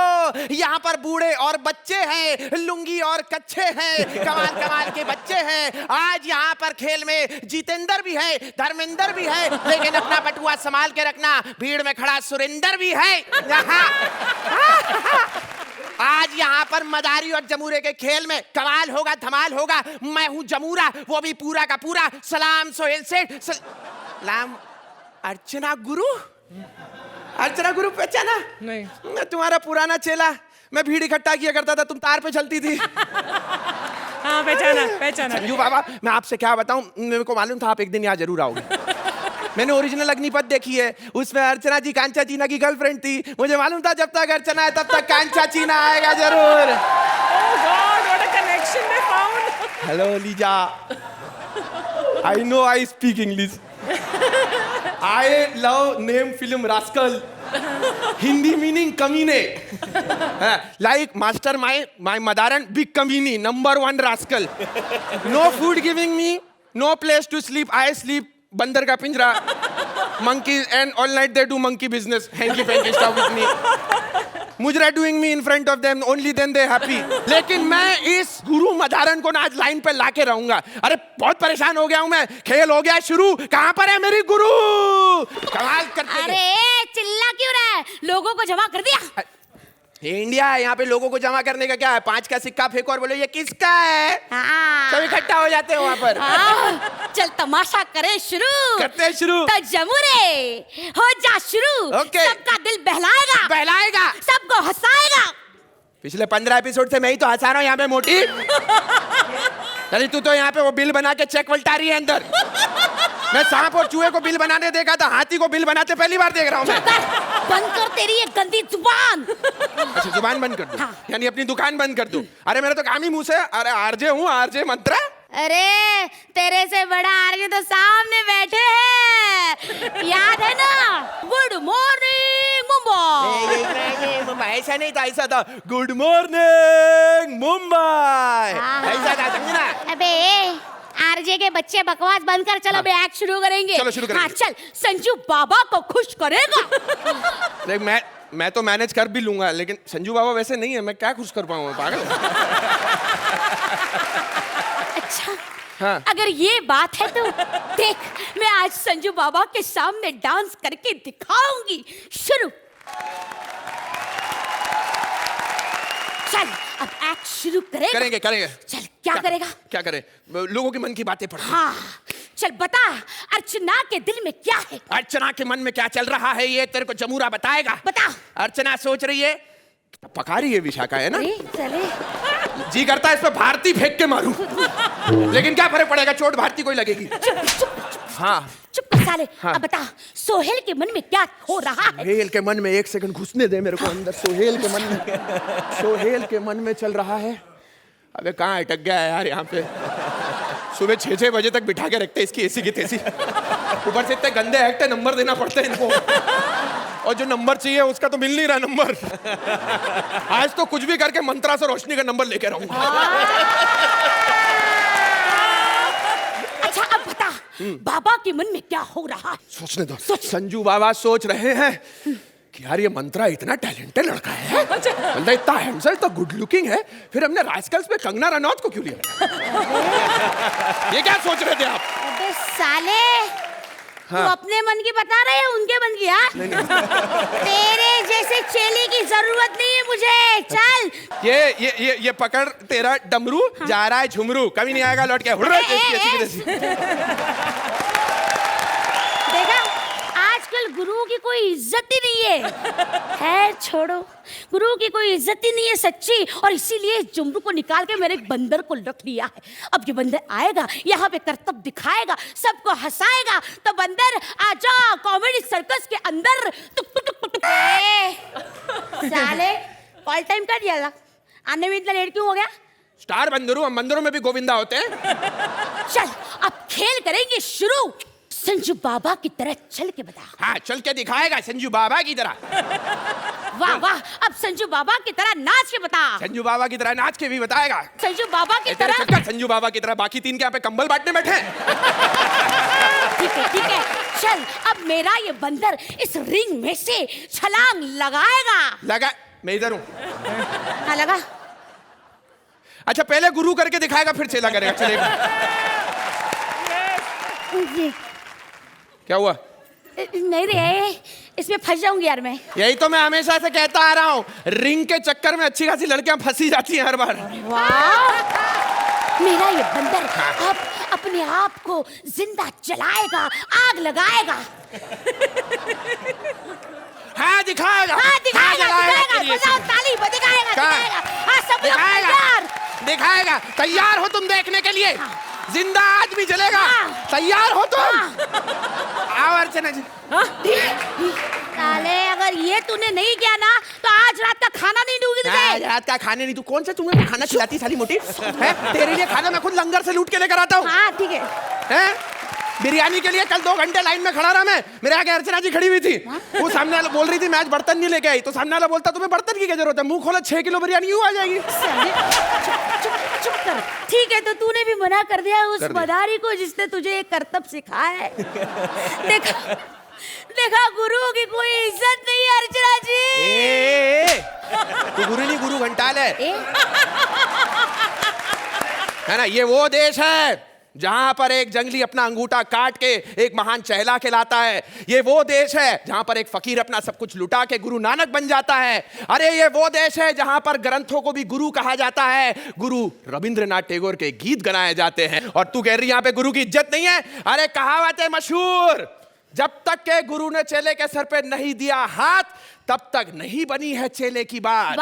Speaker 1: यहाँ पर बूढ़े और बच्चे हैं, लुंगी और कच्छे हैं, कमाल कमाल के बच्चे हैं। आज यहाँ पर खेल में जितेंद्र भी है, धर्मेंद्र भी है, लेकिन अपना बटुआ संभाल के रखना, भीड़ में खड़ा सुरेंद्र भी है। आज यहाँ पर मदारी और जमूरे के खेल में कमाल होगा, धमाल होगा। मैं हूँ जमूरा, वो भी पूरा का पूरा। सलाम सोहेल सेठ। सलाम अर्चना गुरु। अर्चना गुरु पहचाना?
Speaker 2: नहीं।
Speaker 1: मैं तुम्हारा पुराना चेला, मैं भीड़ इकट्ठा किया करता था, तुम तार पे चलती थी।
Speaker 2: हाँ पहचाना पहचाना।
Speaker 1: संजू बाबा, मैं आपसे क्या बताऊं, मेरे को मालूम था आप एक दिन यहाँ जरूर आओगे। मैंने ओरिजिनल अग्निपथ देखी है, उसमें अर्चना जी कांचा चीना की गर्लफ्रेंड थी। मुझे मालूम था जब तक अर्चना है तब तक कांचा चीना आएगा जरूर।
Speaker 2: Oh God, what a connection they found.
Speaker 1: Hello Lisa, I know I speak English. I love name film rascal, Hindi meaning कमीने, लाइक मास्टर माई मदारन बिग कमीनी, number 1 rascal. No food giving me, no place to sleep, I sleep बंदर का पिंजरा, monkeys and all night they do monkey business, hanky panky stuff with me, मुजरा doing me in front of them, only then they happy। लेकिन मैं इस गुरु modern को ना आज लाइन पे लाके रहूंगा। अरे बहुत परेशान हो गया हूं मैं, खेल हो गया शुरू, कहां पर है मेरी गुरु? कमाल करते।
Speaker 8: अरे चिल्ला क्यों रहा है? लोगों को जमा कर दिया?
Speaker 1: ये इंडिया है, यहाँ पे लोगों को जमा करने का क्या है? 5 का सिक्का फेंको और बोलो ये किसका है, सब इकट्ठा हो जाते हैं वहाँ पर।
Speaker 8: चल तमाशा करें शुरू।
Speaker 1: करते हैं शुरू।
Speaker 8: तो जमुरे हो जा शुरू।
Speaker 1: ओके।
Speaker 8: सबका दिल बहलाएगा,
Speaker 1: बहलाएगा,
Speaker 8: सबको हंसाएगा।
Speaker 1: पिछले 15 एपिसोड से मैं ही तो हंसा रहा हूँ यहाँ पे मोटी। अरे तू तो यहाँ पे वो बिल बना के चेक पलटा रही है अंदर। मैं सांप और चूहे को बिल बनाने देखा था, हाथी को बिल बनाते पहली बार देख रहा हूँ मैं।
Speaker 8: बंद कर तेरी ये गंदी जुबान।
Speaker 1: अच्छा जुबान बंद कर दूं?
Speaker 8: हाँ।
Speaker 1: यानी अपनी दुकान बंद कर दूं? अरे मेरा तो काम ही मुंह से, अरे आरजे हूँ, आरजे मंत्रा।
Speaker 8: अरे तेरे से बड़ा आरजे तो सामने बैठे हैं, याद है ना? Good morning Mumbai.
Speaker 1: ऐसा नहीं था, ऐसा था गुड मॉर्निंग मुंबई, ऐसा था, समझी ना?
Speaker 8: अबे आरजे के बच्चे बकवास बंद कर, चलो अबे एक्ट शुरू करेंगे।
Speaker 1: चलो शुरू करेंगे।
Speaker 8: हाँ चल, संजू बाबा को खुश करेगा।
Speaker 1: देख मैं तो मैनेज कर भी लूंगा, लेकिन संजू बाबा वैसे नहीं है, मैं क्या खुश कर पाऊंगा पागल।
Speaker 8: अच्छा
Speaker 1: हाँ।
Speaker 8: अगर ये बात है तो देख, मैं आज संजू बाबा के सामने डांस करके दिखाऊंगी। शुरू। चल अब एक्ट शुरू करेंगे।
Speaker 1: करेंगे।
Speaker 8: चल क्या करेगा?
Speaker 1: क्या करें? लोगों के मन की बातें पढ़।
Speaker 8: हाँ चल बता, अर्चना के दिल में क्या है?
Speaker 1: अर्चना के मन में क्या चल रहा है ये तेरे को जमूरा बताएगा।
Speaker 8: बता।
Speaker 1: अर्चना सोच रही है, पका रही है विशाखा, है ना?
Speaker 8: चले
Speaker 1: जी करता है इस पे भारती फेंक के मारूं, लेकिन क्या फर्क पड़ेगा, चोट भारती को ही लगेगी। हाँ
Speaker 8: चुप कर साले।
Speaker 1: हाँ।
Speaker 8: अब बता, सोहेल के मन में क्या हो रहा है?
Speaker 1: सोहेल के मन में 1 सेकंड घुसने दे मेरे को अंदर। सोहेल के मन में चल रहा है, अबे कहाँ अटक गया है यार यहाँ पे। सुबह 6 बजे तक बिठा के रखते हैं इसकी ऐसी की तैसी, ऊपर से इतने गंदे एक्ट है, नंबर देना पड़ता है इनको, और जो नंबर चाहिए उसका तो मिल नहीं रहा नंबर। आज तो कुछ भी करके मंत्रा से रोशनी का नंबर लेके रहूंगा।
Speaker 8: अच्छा अब बता, बाबा के मन में क्या हो रहा है?
Speaker 1: सोचने दो। संजू बाबा सोच रहे हैं कि यार ये मंत्रा इतना टैलेंटेड लड़का है, मतलब इतना हैंडसम, इतना गुड लुकिंग है, फिर हमने रास्कल्स पे कंगना रनौत को क्यों लिया? ये क्या सोच रहे थे आप?
Speaker 8: अबे साले,
Speaker 1: हाँ।
Speaker 8: तू अपने मन की बता रहे हैं, उनके मन की? हाँ तेरे जैसे चेली की जरूरत नहीं है मुझे। चल
Speaker 1: ये पकड़ तेरा डमरू। हाँ। जा रहा है झुमरू, कभी नहीं आएगा लौट के।
Speaker 8: देखा, आजकल गुरु की कोई इज्जत ही नहीं है। छोड़ो, गुरु की कोई इज्जत ही नहीं है सच्ची, और इसीलिए जुमरू को निकाल के मैंने एक बंदर को रख लिया है। अब ये बंदर आएगा, यहाँ पे करतब दिखाएगा, सबको हंसाएगा। तो बंदर आजा कॉमेडी सर्कस के अंदर। टुक टुक टुक टुक। साले कॉल टाइम कर दिया, आने में इतना लेट क्यों हो गया?
Speaker 1: स्टार बंदरू, हम बंदरों में भी गोविंदा होते हैं।
Speaker 8: चल अब खेल करेंगे शुरू। संजू बाबा की तरह चल के बता।
Speaker 1: हाँ चल के दिखाएगा संजू बाबा की तरह।
Speaker 8: वाह वाह, अब संजू बाबा की तरह नाच के बता।
Speaker 1: संजू बाबा की तरह नाच के भी बताएगा।
Speaker 8: संजू बाबा की तरह।
Speaker 1: संजू बाबा की तरह बाकी 3 के यहाँ पे कंबल बांटने बैठे हैं।
Speaker 8: ठीक है, चल अब मेरा ये बंदर इस रिंग में से छलांग लगाएगा।
Speaker 1: लगा, मैं इधर हूँ।
Speaker 8: हाँ लगा।
Speaker 1: अच्छा पहले गुरु करके दिखाएगा फिर चेला करेगा, चलेगा। क्या हुआ?
Speaker 8: नहीं रे, इसमें फंस जाऊंगी यार मैं।
Speaker 1: यही तो मैं हमेशा से कहता आ रहा हूँ, रिंग के चक्कर में अच्छी खासी लड़कियां फंसी जाती हैं हर बार।
Speaker 8: वाह, मेरा ये बंदर अब अपने आप को जिंदा जलाएगा, आग लगाएगा।
Speaker 1: हाँ दिखाएगा,
Speaker 8: हाँ दिखाएगा, दिखाएगा,
Speaker 1: तेरी
Speaker 8: बजाओ
Speaker 1: ऐसी-
Speaker 8: ताली, दिखाएगा,
Speaker 1: कहाँ?
Speaker 8: दिखाएगा। हाँ सब लोग
Speaker 1: दिखाएगा,
Speaker 8: तैयार।
Speaker 1: दिखाएगा। तैयार हो तुम देखने के लिए? जिंदा आदमी जलेगा।
Speaker 8: हाँ।
Speaker 1: तैयार हो तुम? आओ अर्चना जी।
Speaker 8: साले अगर ये तूने नहीं किया ना तो आज रात का खाना नहीं दूंगी
Speaker 1: हाँ,
Speaker 8: तुझे।
Speaker 1: रात का खाने नहीं, तू कौन सा तुम्हें खाना खिलाती साली मोटी है? तेरे लिए खाना मैं खुद लंगर से लूट के लेकर आता हूँ।
Speaker 8: हाँ ठीक है।
Speaker 1: हैं? बिरयानी के लिए कल 2 घंटे लाइन में खड़ा रहा मैं। मेरे आगे अर्चना जी खड़ी हुई थी। वो सामने वाला बोल रही थी मैं आज बर्तन नहीं लेके आई, तो सामने वाला बोलता तुम्हें बर्तन की क्या जरूरत है? मुंह खोला 6 किलो बिरयानी यूं आ जाएगी।
Speaker 8: साले, चुप कर। ठीक है तो तूने भी मना कर दिया उस
Speaker 1: कर दिया।
Speaker 8: मदारी को जिसने तुझे एक करतब सिखाया है। देखा देखा गुरु की कोई इज्जत नहीं है अर्चना जी।
Speaker 1: तू गुरु नहीं, गुरु घंटाल
Speaker 8: ए?
Speaker 1: है ना? ये वो देश है जहां पर एक जंगली अपना अंगूठा काट के एक महान चेहला कहलाता है। ये वो देश है जहां पर एक फकीर अपना सब कुछ लुटा के गुरु नानक बन जाता है। अरे ये वो देश है जहां पर ग्रंथों को भी गुरु कहा जाता है। गुरु रविंद्रनाथ टैगोर के गीत गनाए जाते हैं और तू कह रही यहाँ पे गुरु की इज्जत नहीं है? अरे कहावत है मशहूर, जब तक के गुरु ने चेले के सर पे नहीं दिया हाथ तब तक नहीं बनी है चेले की बात।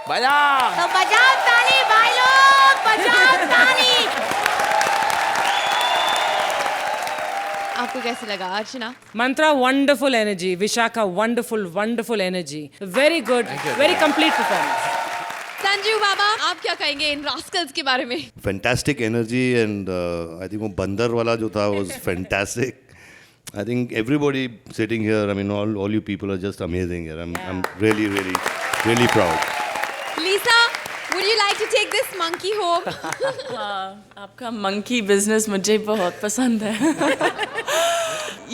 Speaker 1: बजा
Speaker 8: तो बजाओ ताली भाई लोग, बजाओ ताली।
Speaker 4: आपको कैसे लगा Archana?
Speaker 2: Mantra wonderful energy, Vishakha wonderful energy, very good, very complete performance.
Speaker 4: Sanjeev बाबा आप क्या कहेंगे इन रास्कल्स के बारे में?
Speaker 3: Fantastic energy and I think वो बंदर वाला जो था was fantastic. I think everybody sitting here, I mean, all you people are just amazing here. I'm really proud.
Speaker 4: Lisa, would you like to take this monkey home?
Speaker 7: आपका monkey business मुझे बहुत पसंद है.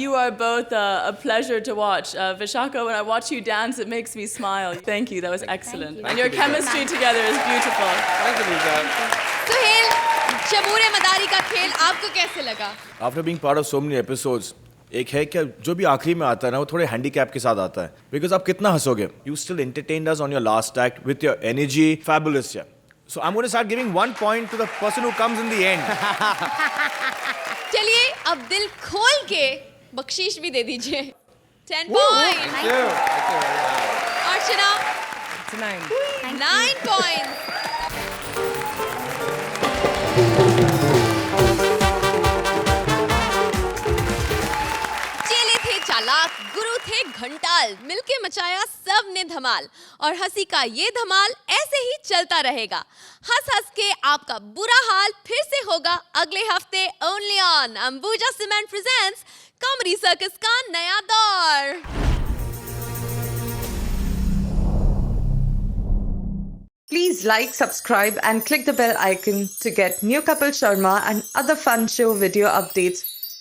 Speaker 7: You are both a pleasure to watch. Vishaka, when I watch you dance, it makes me smile. Thank you, that was excellent. And your chemistry together is beautiful.
Speaker 1: Thank you, Lisa.
Speaker 4: Suhail, शमूरे मदारी का खेल आपको कैसे लगा?
Speaker 9: After being part of so many episodes, एक है कि जो भी आखिरी में आता है ना वो थोड़े हैंडीकैप के साथ आता है. Because आप कितना हंसोगे? You still entertained us on your last act with your energy, fabulous. Yeah. So I'm going to start giving 1 point to the person who comes in the end.
Speaker 4: चलिए अब दिल खोल के बख्शीश भी दे दीजिए. 10 points. अर्चना 9 points. चेले थे चालाक, गुरु थे घंटाल, मिलके मचाया सब ने धमाल और हंसी का ये धमाल ऐसे ही चलता रहेगा. हंस हंस के आपका बुरा हाल फिर से होगा अगले हफ्ते only on Ambuja cement presents comedy circus का नया दौर.
Speaker 13: Please like, subscribe and click the bell icon to get new Kapil Sharma and other fun show video updates